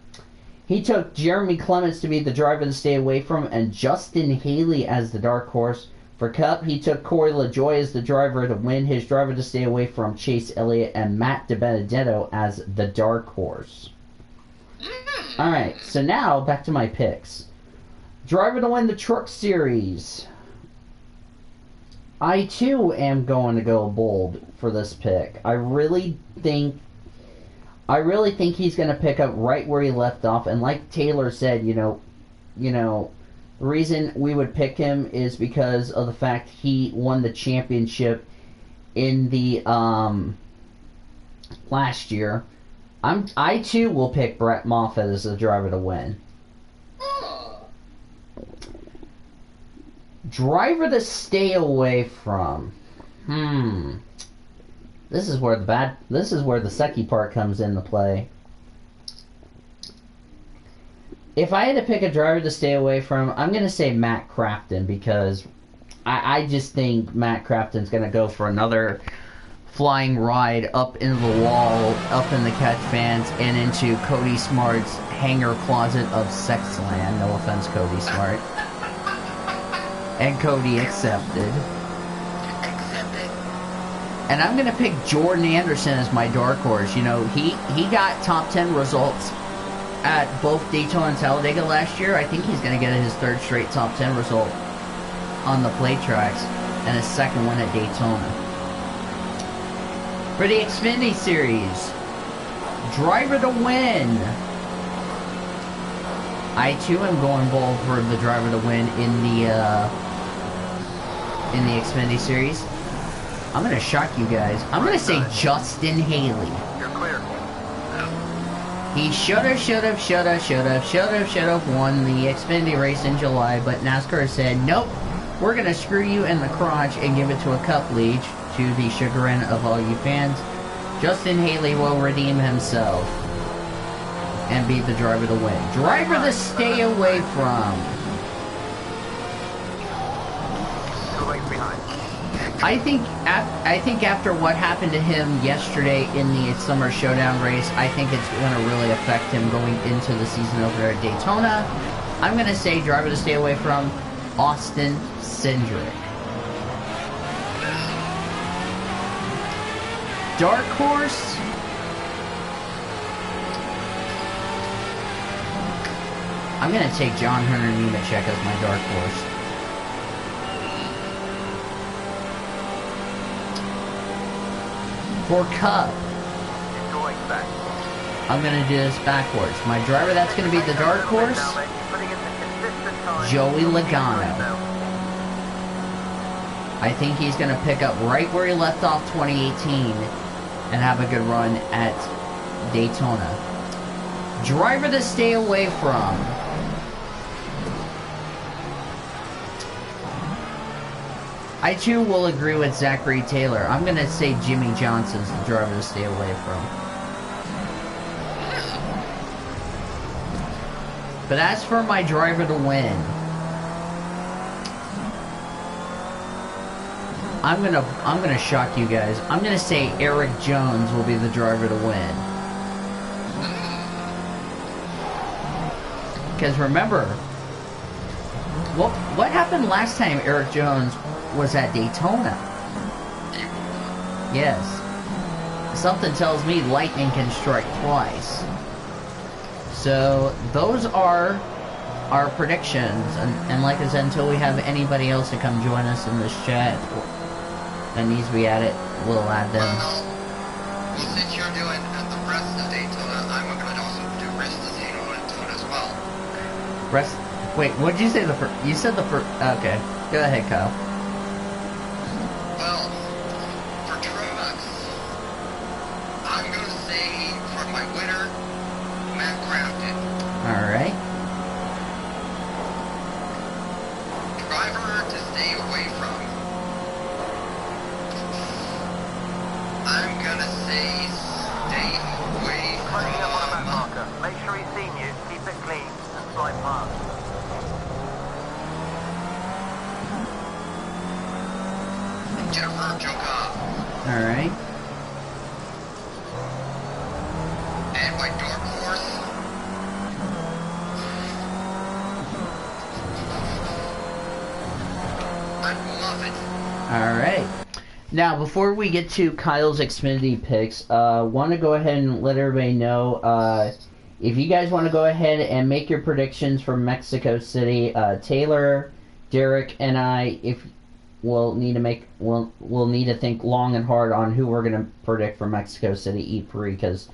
He took Jeremy Clements to be the driver to stay away from, and Justin Haley as the dark horse. For Cup, he took Corey LaJoie as the driver to win, his driver to stay away from Chase Elliott, and Matt DiBenedetto as the dark horse. Alright, so now, back to my picks. Driver to win the Truck Series. I too am going to go bold for this pick. I really think he's going to pick up right where he left off. And like Taylor said, the reason we would pick him is because of the fact he won the championship in the last year. I too will pick Brett Moffitt as the driver to win. Driver to stay away from. This is where the sucky part comes into play. If I had to pick a driver to stay away from, I'm going to say Matt Crafton, because I just think Matt Crafton's going to go for another flying ride up into the wall, up in the catch fans, and into Cody Smart's hangar closet of Sexland. No offense, Cody Smart. And Cody accepted. And I'm going to pick Jordan Anderson as my dark horse. He got top 10 results at both Daytona and Talladega last year. I think he's going to get his third straight top 10 result on the plate tracks, and his second one at Daytona. For the Xfinity Series, driver to win. I too am going bold for the driver to win in the Xfinity Series. I'm gonna shock you guys. I'm gonna say Justin Haley. You're clear. He should have won the Xfinity race in July, but NASCAR said, nope, we're gonna screw you in the crotch and give it to a cup lead, to the chagrin of all you fans. Justin Haley will redeem himself and be the driver to win. Driver to stay away from. 2 lanes behind. I think after what happened to him yesterday in the Summer Showdown race, I think it's going to really affect him going into the season over there at Daytona. I'm going to say driver to stay away from, Austin Cindric. Dark horse. I'm going to take John Hunter Nemechek as my dark horse. For Cup, I'm going to do this backwards. My driver that's going to be the dark horse, Joey Logano. I think he's going to pick up right where he left off 2018 and have a good run at Daytona. Driver to stay away from. I too will agree with Zachary Taylor. I'm going to say Jimmy Johnson's the driver to stay away from. But as for my driver to win, I'm gonna shock you guys. I'm gonna say Eric Jones will be the driver to win. Because remember, what happened last time Eric Jones was at Daytona? Yes. Something tells me lightning can strike twice. So those are our predictions, and like I said, until we have anybody else to come join us in this chat that needs to be at it, we'll add them. Well, since you're doing the rest of Daytona, I'm going to also do rest of Daytona as well. Rest. Wait, what did you say? You said the first. Okay, go ahead, Kyle. Well, for trucks, I'm going to say for my winner, Matt Crafton. All right. Driver to stay away from. I'm gonna say stay away Cleaning up on a map from. marker. Make sure he's seen you. Keep it clean and slide past. Jennifer Jokoff. All right. And my dark horse. I love it. All right. Now, before we get to Kyle's Xfinity picks, want to go ahead and let everybody know if you guys want to go ahead and make your predictions for Mexico City. Taylor, Derek, and I, we'll need to think long and hard on who we're going to predict for Mexico City E3, because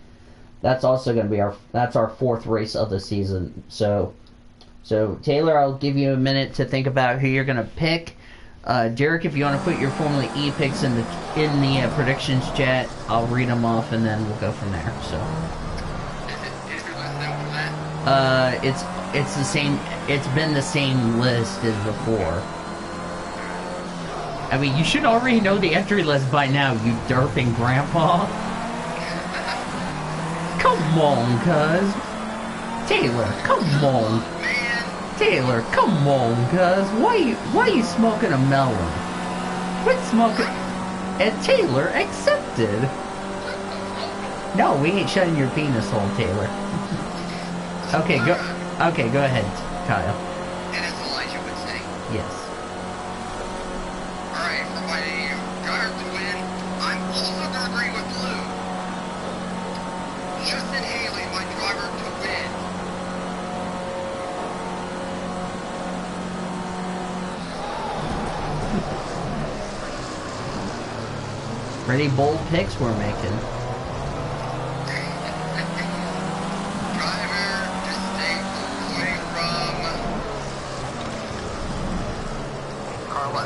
that's also going to be our fourth race of the season. So Taylor, I'll give you a minute to think about who you're going to pick. Derek, if you want to put your Formula E picks in the predictions chat, I'll read them off and then we'll go from there. So Is there less than for that? it's the same. It's been the same list as before. I mean, you should already know the entry list by now, you derping grandpa. Come on, cuz. Taylor, come on. Taylor, come on, cuz. Why you smoking a melon? Quit smoking. And Taylor accepted. No, we ain't shutting your penis hole, Taylor. Okay, go ahead, Kyle. And as Elijah would say. Yes. Alright, for my driver to win, I'm also going to agree with Blue. Justin Haley, my driver to win. Pretty bold picks we're making. Driver to stay away from.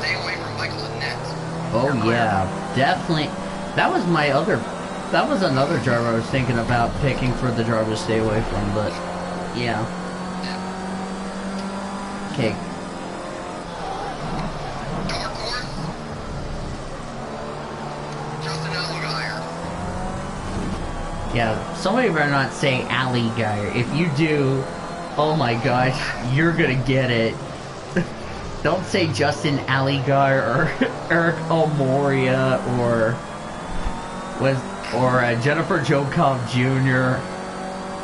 Stay away from Michael Annette. Oh yeah, definitely. That was another driver I was thinking about picking for the driver to stay away from, but yeah. Okay. Dark horse. Justin Allgaier. Yeah, somebody better not say Alley Guy. If you do, oh my gosh, you're gonna get it. Don't say Justin Alligar or Eric Almoria or Jennifer Jokov Jr.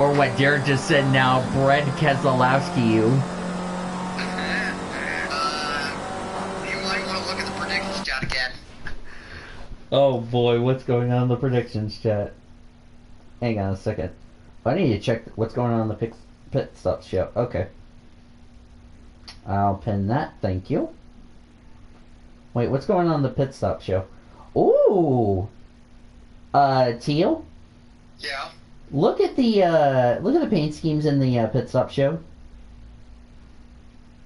or what Derek just said now, Brett Keselowski. You might want to look at the predictions chat again. Oh boy, what's going on in the predictions chat? Hang on a second. I need to check what's going on in the pit stop show. Okay. I'll pin that. Thank you. Wait, what's going on in the pit stop show? Ooh. Teal? Yeah. Look at the paint schemes in the pit stop show.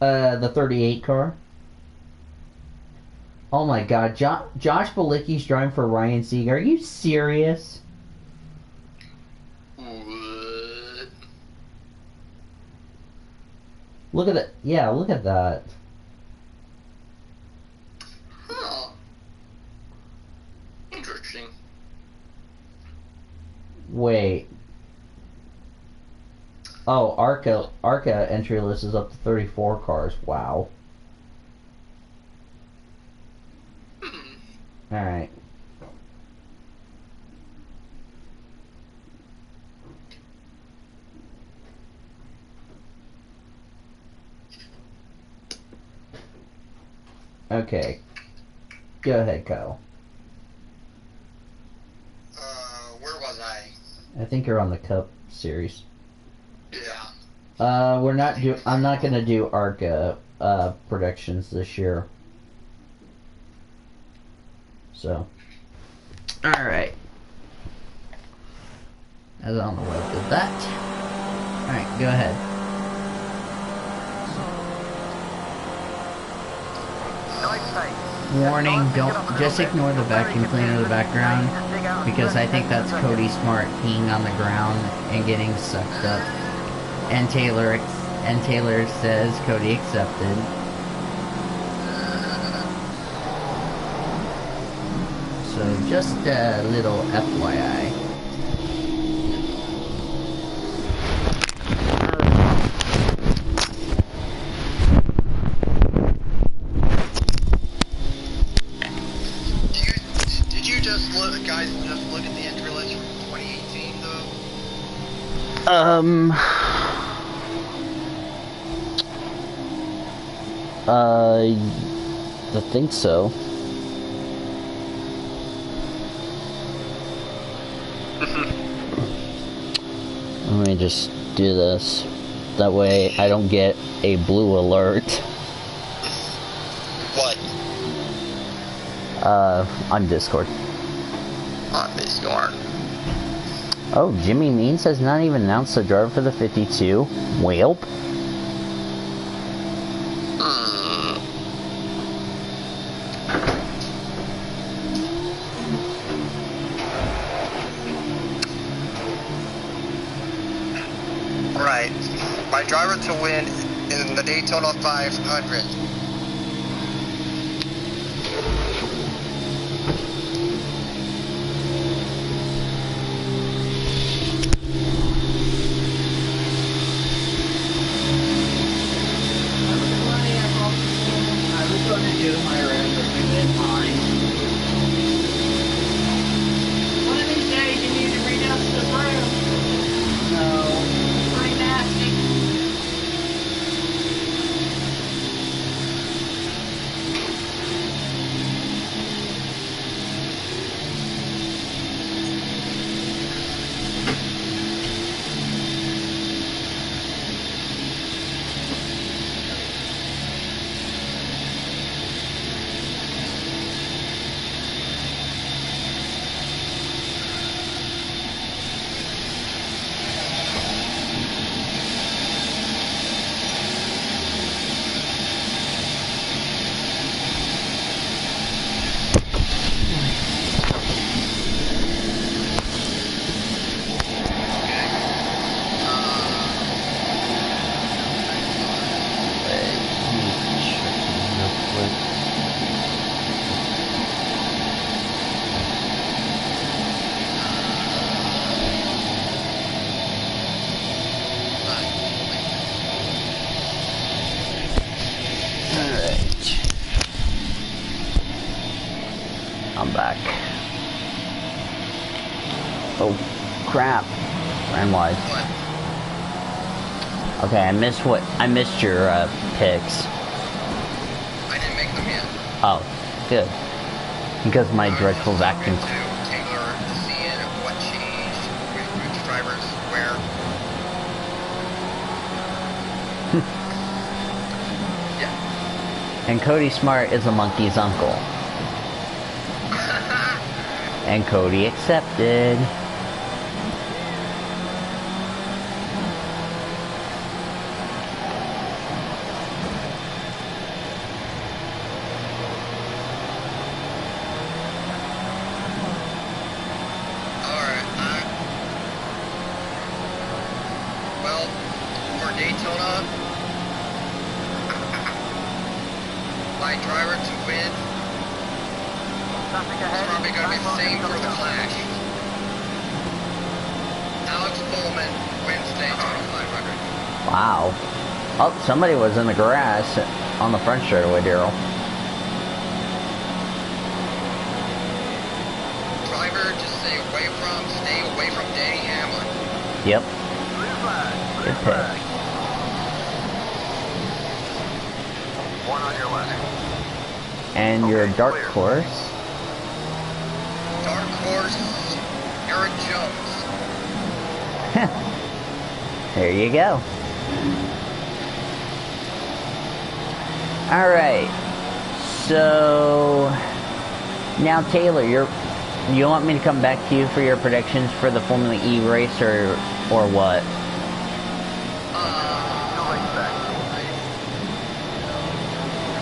The 38 car. Oh my God, Josh Balicki's driving for Ryan Sieg. Are you serious? What? Look at it. Yeah, look at that. Huh. Interesting. Wait. Oh, ARCA entry list is up to 34 cars. Wow. Alright. Okay. Go ahead, Kyle. Where was I? I think you're on the Cup series. Yeah. I'm not gonna do ARCA predictions this year. So. Alright. I don't know what I did that. Alright, go ahead. Warning, don't just ignore the vacuum cleaner in the background because I think that's Cody Smart peeing on the ground and getting sucked up. And Taylor says Cody accepted. So just a little FYI. Did you just look at the entry list from 2018 though? I think so. Let me just do this. That way I don't get a blue alert. What? On Discord. On Discord. Oh, Jimmy Means has not even announced the driver for the 52. Well. Right. My driver to win in the Daytona 500. I was going to do my round, but you didn't mind. One of these days you need to renounce the room. No. Pretty nasty. crap. Friend-wise. What? Okay, I missed your picks. I didn't make them yet. Oh, good. Because of my I was dreadful just vacuum. talking to Taylor, seeing what changed, which drivers where. Yeah. And Cody Smart is a monkey's uncle. And Cody accepted. Alright, well, for Daytona, my driver to win Traffic is ahead. probably going to be the same for the Clash. Alex Bowman wins Daytona 500. Wow. Oh, somebody was in the grass on the front straightaway, Daryl. Driver, just stay away from Danny Hamlin. Yep. Blue flag. Blue Good flag. pick. One on your left. And your Okay, dark clear. horse. Dark horse, Aaron Jones. There you go. Alright. So now Taylor, you want me to come back to you for your predictions for the Formula E race or what? No way back.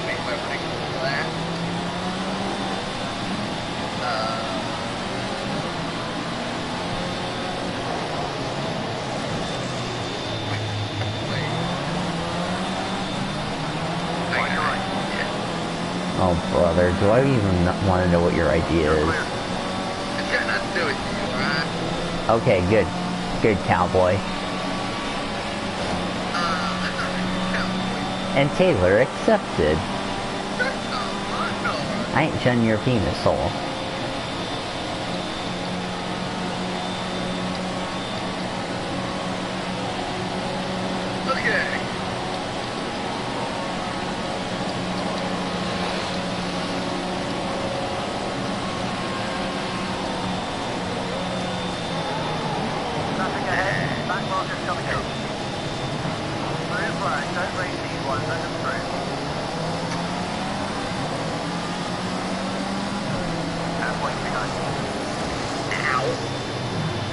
Make my prediction for that. On your right. Oh brother, do I even want to know what your idea You're is? clear. It's got nothing to do with you, alright? Okay, good. Good cowboy. I'm not really cowboy. And Taylor accepted. No. I ain't shun your penis hole. Okay. Traffic ahead. Back markers coming up. Blue flag. Don't race these ones. Let them through. Halfway behind.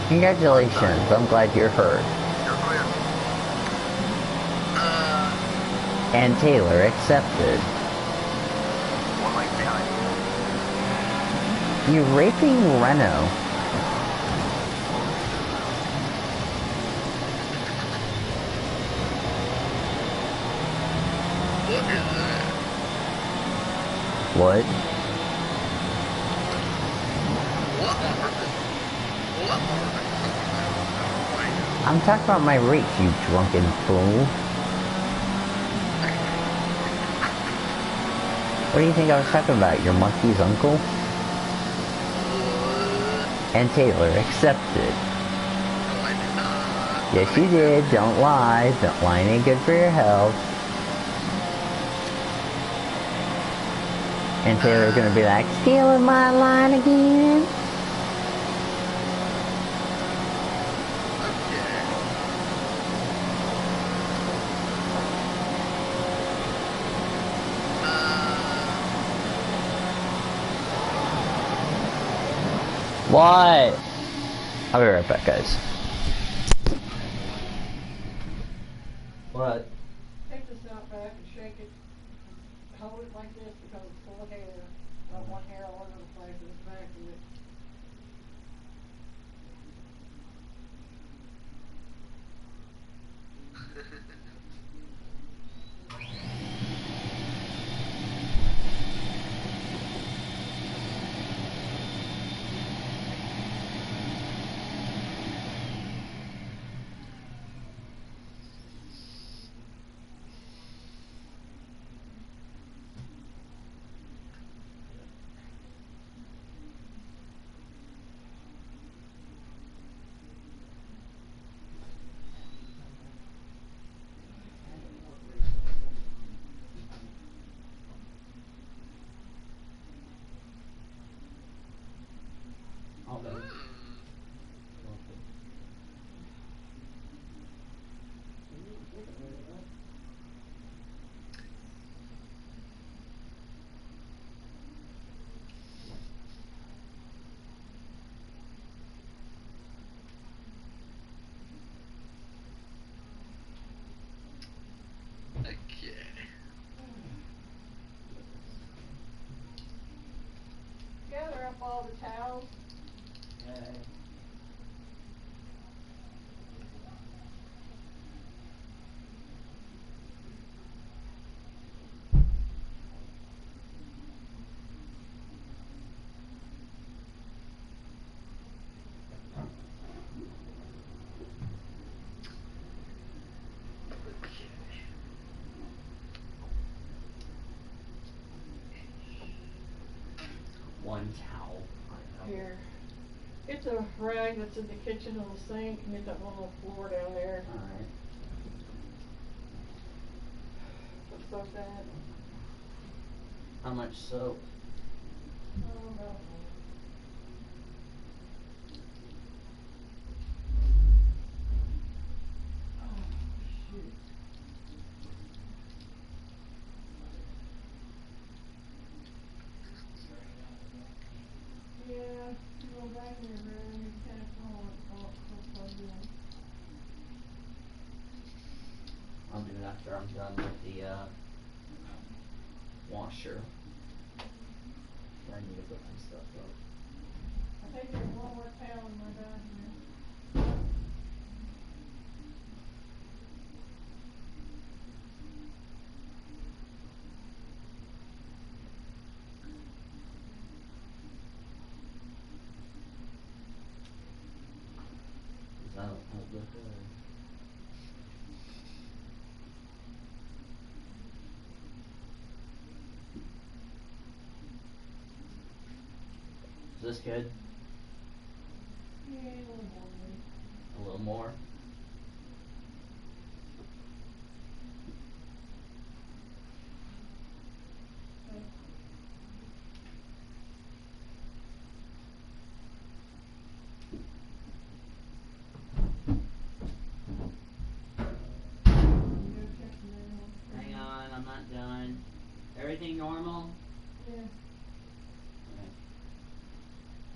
Congratulations, I'm glad you're hurt. You're clear. And Taylor accepted. 1 lane behind. You raping Renault. What is that? What? I'm talking about my race, you drunken fool. What do you think I was talking about? Your monkey's uncle? And Taylor accepted. Yes, you did. Don't lie. Don't lying ain't good for your health. And Taylor's gonna be like, stealing my line again? What? I'll be right back, guys. What? Take this out back and shake it. Hold it like this because it's full of hair. I don't want hair all over the place in the back of it. One towel. Here. Get the rag that's in the kitchen on the sink and get that one on the floor down there. Alright. Put soap in it. How much soap? Oh, no. Oh, shoot. Yeah, you go back in your room, you can call it plugged in. I'll do it after I'm done with the washer. I need to put my stuff up. I think there's one more towel in my bathroom. I don't look good. Is this good? Yeah, a little more. A little more? Okay. You go check the mail. Hang on, I'm not done. Everything normal? Yeah.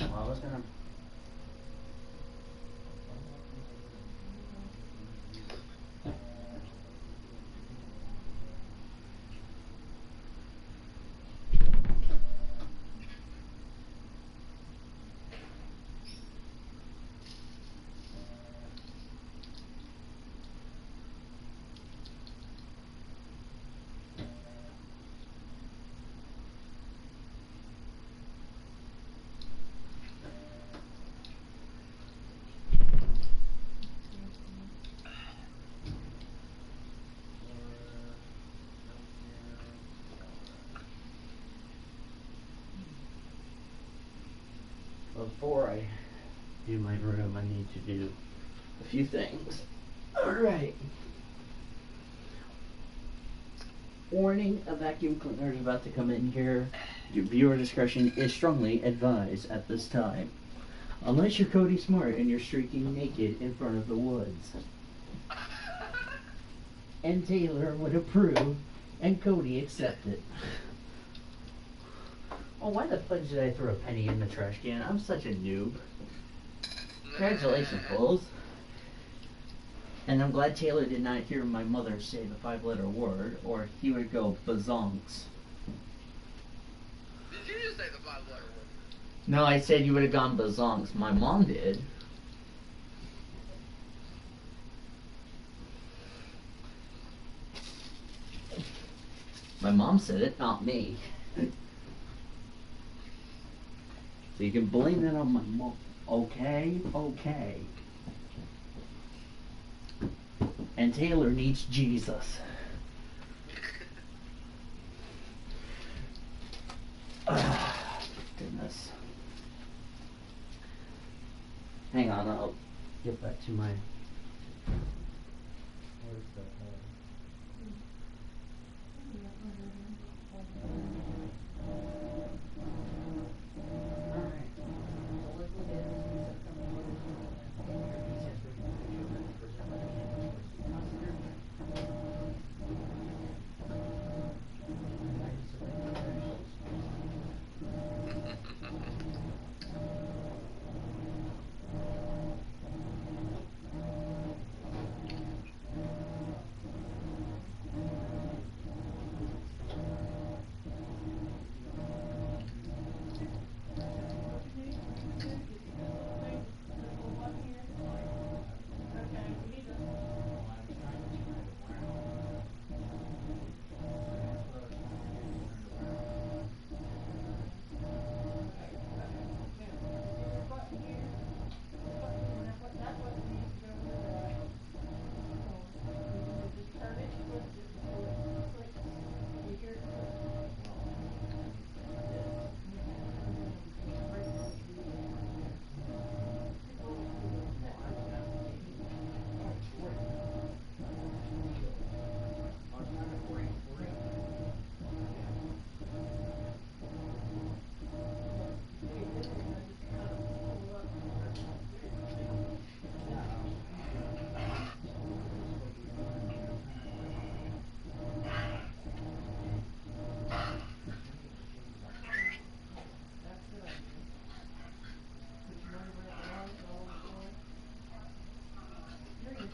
Okay. Well, I was gonna. Before I do my room, I need to do a few things. Alright. Warning, a vacuum cleaner is about to come in here. Your viewer discretion is strongly advised at this time. Unless you're Cody Smart and you're streaking naked in front of the woods. And Taylor would approve, and Cody accept it. Oh, why the fudge did I throw a penny in the trash can? I'm such a noob. Congratulations, fools. And I'm glad Taylor did not hear my mother say the 5-letter word, or he would go bazonks. Did you just say the 5-letter word? No, I said you would have gone bazonks. My mom did. My mom said it, not me. So you can blame that on my mom. Okay, okay. And Taylor needs Jesus. Goodness. Hang on, I'll get back to my. Where's the?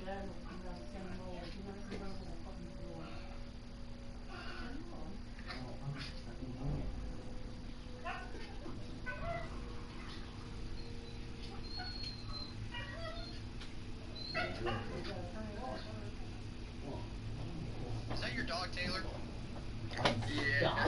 Is that your dog, Taylor? Yeah.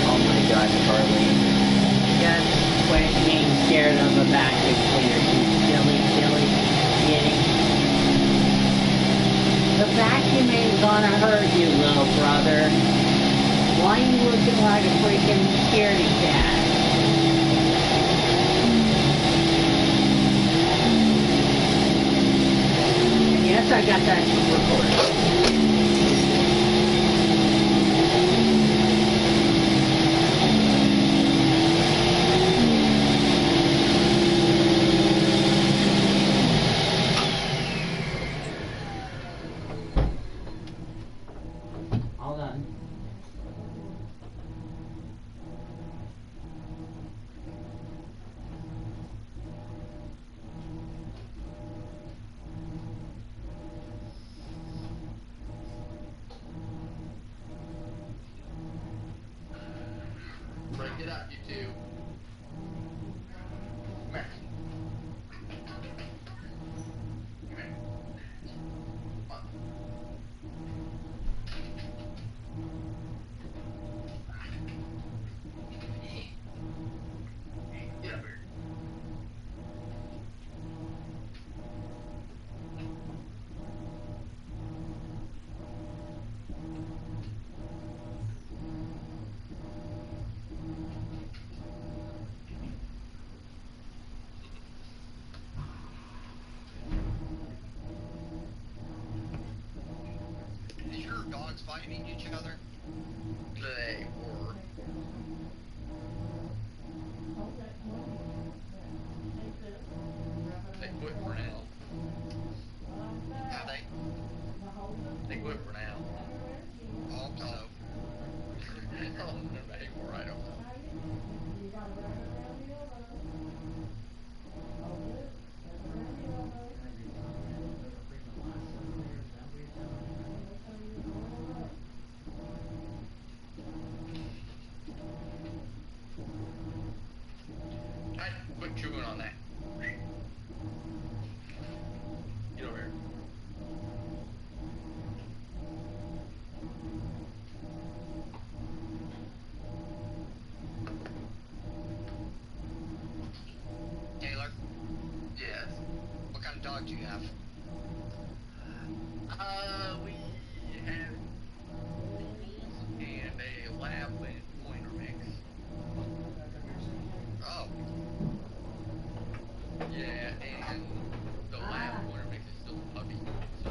Oh my God, Charlie. Just quit being scared of a vacuum cleaner, you silly kitty. The vacuum ain't gonna hurt you, little brother. Why you looking like a freaking scaredy cat? Yes, I got that recorded. All done. Break it up, you two. Come here. Come here. Come on. Get up here. Is your dogs fighting each other? They were. They quit for now. Have they? They quit for now. Hope so. I don't know anymore, I don't know. Hey, quit chewing on that. Get over here. Taylor, Yes. what kind of dog do you have? We have beagles and a lab and pointer mix. Oh, Yeah, and the lab pointer mix is still a puppy, so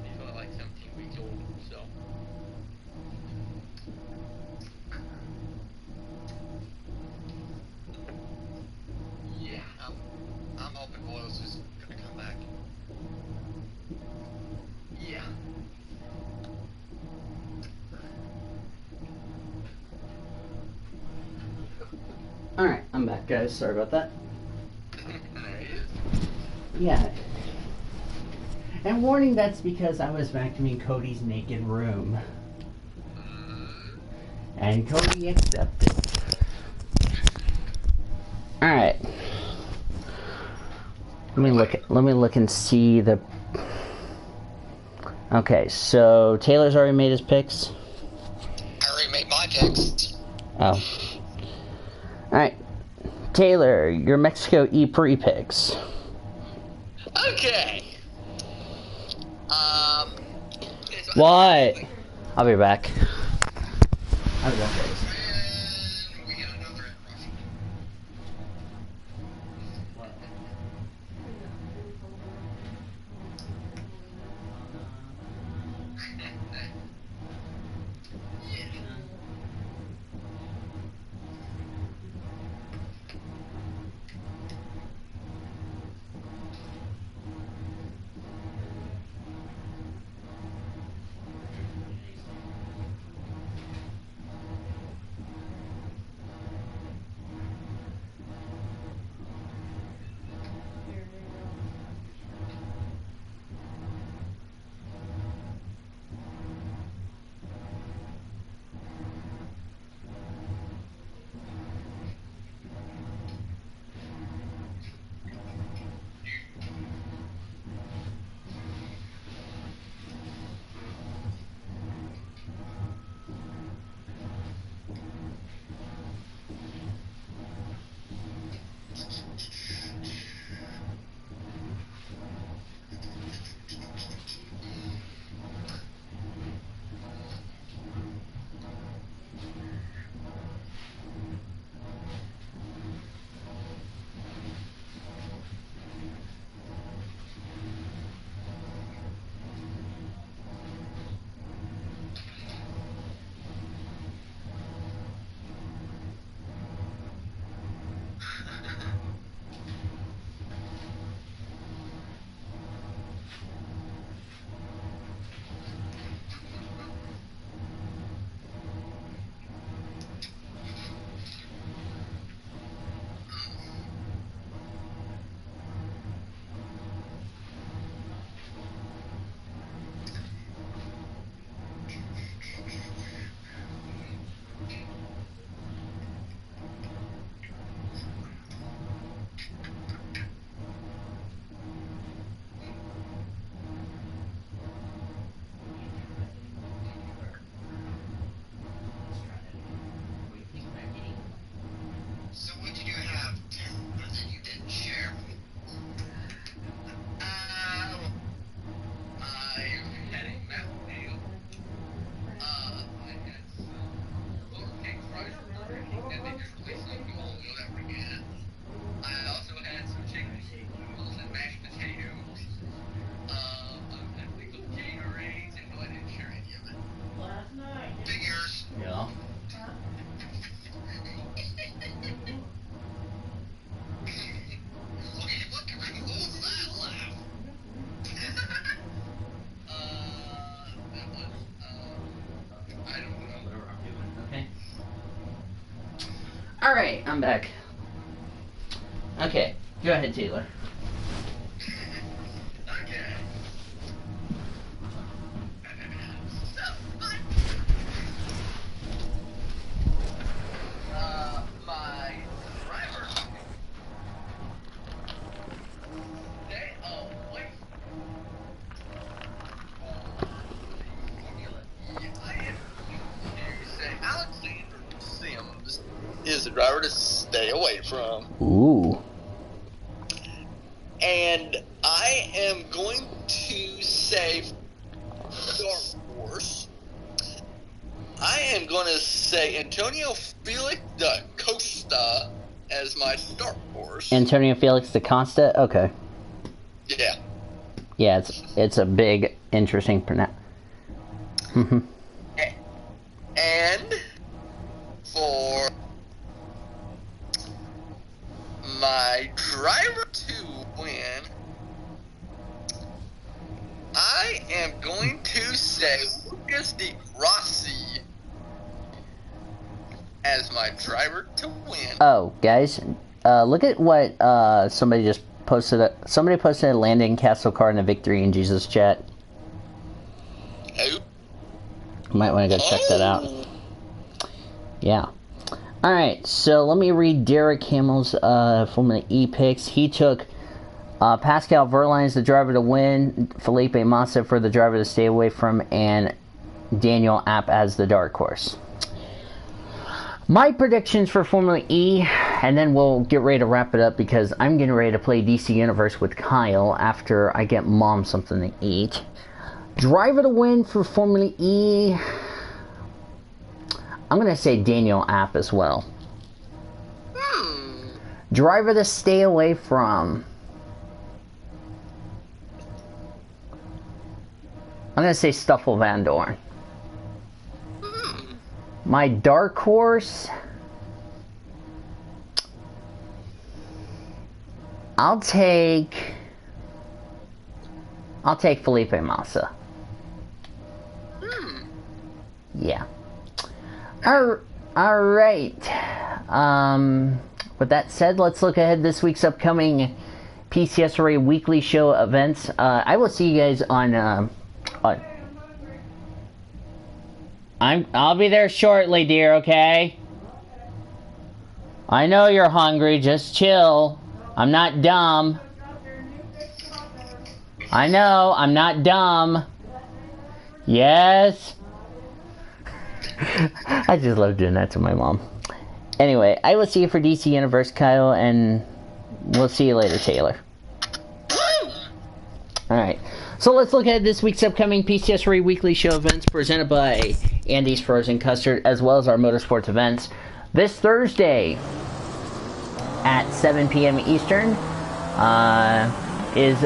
he's only like 17 weeks old, so. Yeah. I'm hoping Boyle's just gonna come back. Yeah. Alright, I'm back, guys. Sorry about that. There he is. Yeah. And warning, that's because I was vacuuming Cody's naked room. And Cody accepted. Alright. Let me look and see the. Okay, so Taylor's already made his picks. I already made my picks. Oh. Alright. Taylor, your Mexico E-Prix picks. Okay. What? I'll be back. I'll be back. And we get another rush. So what did you have that you didn't share? I had a Mountain Dew. I had some Burger King fries from Burger King that they just released not too long ago that were good. I also had some chicken noodles and mashed potatoes. I had pickle Gatorades, and no, I didn't share any of it. Last night. Figures. Yeah. Okay, what was that laugh? That was, I don't know. Whatever I'm doing. Okay. Alright, I'm back. Okay, go ahead, Taylor. Okay. My driver. Stay away. I am to say Alexander Sims is the driver to stay away from. Ooh. And I am going to say Dark Horse. I am going to say Antonio Felix da Costa as my Dark Horse. Antonio Felix da Costa? Okay. Yeah. Yeah, it's a big, interesting pronoun. And for my driver to win, I am going to say Lucas Di Grassi as my driver to win. Oh, guys, look at what somebody just posted. Somebody posted a Landon Castle card in a Victory in Jesus chat. Oh. Might want to go check that out. Yeah. Alright, so let me read Derek Hamill's Formula E picks. He took Pascal Verlaine as the driver to win, Felipe Massa for the driver to stay away from, and Daniel App as the dark horse. my predictions for Formula E, and then we'll get ready to wrap it up because I'm getting ready to play DC Universe with Kyle after I get Mom something to eat. Driver to win for Formula E, I'm going to say Daniel App as well. Driver to stay away from, I'm going to say Stoffel Van Dorn. My dark horse, I'll take Felipe Massa. Yeah. All right. With that said, let's look ahead this week's upcoming PCSRA Weekly Show events. I will see you guys on. I'll be there shortly, dear. Okay. I know you're hungry. Just chill. I'm not dumb. I know. I'm not dumb. Yes. I just love doing that to my mom. Anyway, I will see you for DC Universe, Kyle, and we'll see you later, Taylor. Alright, so let's look at this week's upcoming PCSRA Weekly Show events presented by Andy's Frozen Custard, as well as our motorsports events. This Thursday at 7 p.m. Eastern is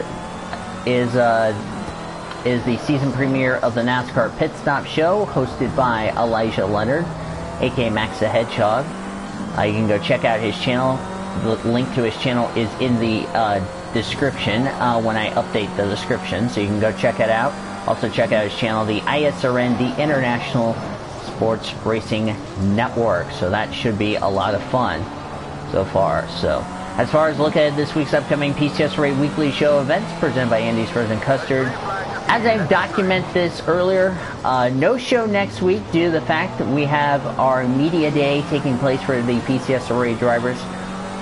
the season premiere of the NASCAR Pit Stop Show, hosted by Elijah Leonard, aka Max the Hedgehog. You can go check out his channel. The link to his channel is in the description when I update the description, so you can go check it out. Also check out his channel, the ISRN, the International Sports Racing Network. So that should be a lot of fun so far. So as far as look at this week's upcoming PCSRA Weekly Show events presented by Andy's Frozen Custard, as I've documented this earlier, no show next week due to the fact that we have our media day taking place for the PCSRA drivers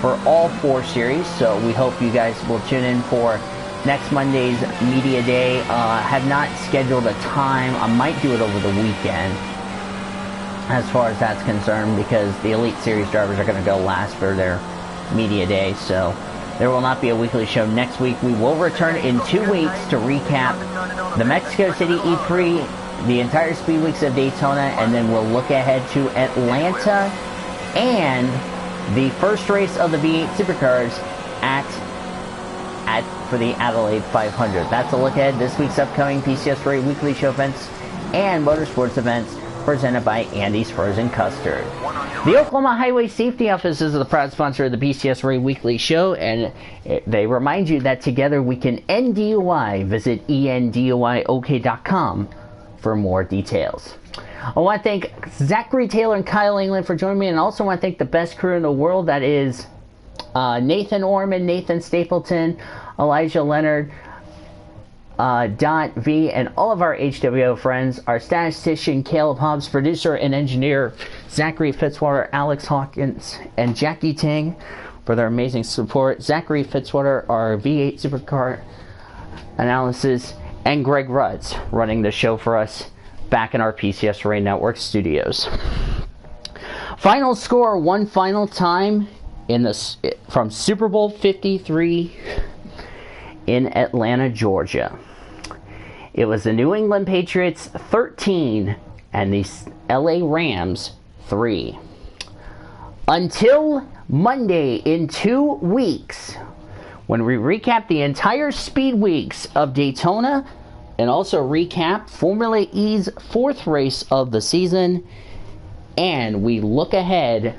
for all 4 series. So we hope you guys will tune in for next Monday's media day. Have not scheduled a time. I might do it over the weekend as far as that's concerned, because the Elite Series drivers are going to go last for their media day. So there will not be a weekly show next week. We will return in 2 weeks to recap the Mexico City E3, the entire Speed Weeks of Daytona, and then we'll look ahead to Atlanta and the first race of the V8 Supercars for the Adelaide 500. That's a look ahead this week's upcoming PCSRA Weekly Show events and motorsports events presented by Andy's Frozen Custard. The Oklahoma Highway Safety Office is the proud sponsor of the PCSRA Weekly Show, and they remind you that together we can end DUI. Visit enduiok.com for more details. I want to thank Zachary Taylor and Kyle England for joining me, and also want to thank the best crew in the world, that is Nathan Orman, Nathan Stapleton, Elijah Leonard, Dot V, and all of our HWO friends, our statistician Caleb Hobbs, producer and engineer Zachary Fitzwater, Alex Hawkins, and Jackie Ting for their amazing support. Zachary Fitzwater, our V8 Supercar analysis, and Greg Rudds running the show for us back in our PCSRA Network studios. Final score, one final time from Super Bowl 53 in Atlanta, Georgia. It was the New England Patriots 13 and the LA Rams 3. Until Monday in 2 weeks, when we recap the entire Speed Weeks of Daytona and also recap Formula E's 4th race of the season, and we look ahead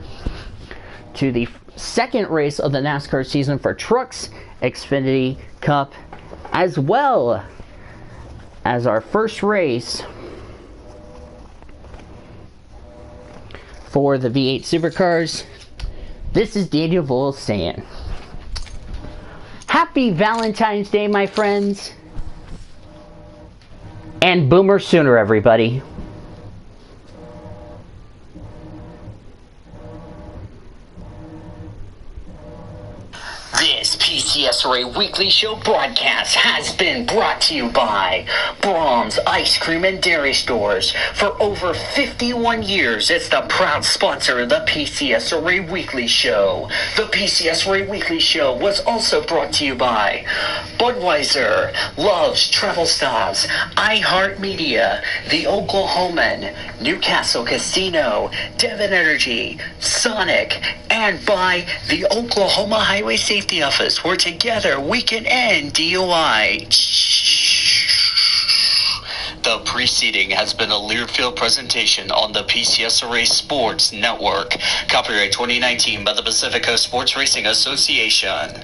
to the 2nd race of the NASCAR season for Trucks Xfinity Cup, as well as our first race for the V8 Supercars. This is Daniel Vohl saying, Happy Valentine's Day, my friends, and Boomer Sooner, everybody. This PCSRA Weekly Show broadcast has been brought to you by Brahms Ice Cream and Dairy Stores. For over 51 years, it's the proud sponsor of the PCSRA Weekly Show. The PCSRA Weekly Show was also brought to you by Budweiser, Love's Travel Stops, iHeartMedia, The Oklahoman, Newcastle Casino, Devon Energy, Sonic, and by the Oklahoma Highway Safety Office, where together we can end DUI. The preceding has been a Learfield presentation on the PCSRA Sports Network. Copyright 2019 by the Pacific Coast Sports Racing Association.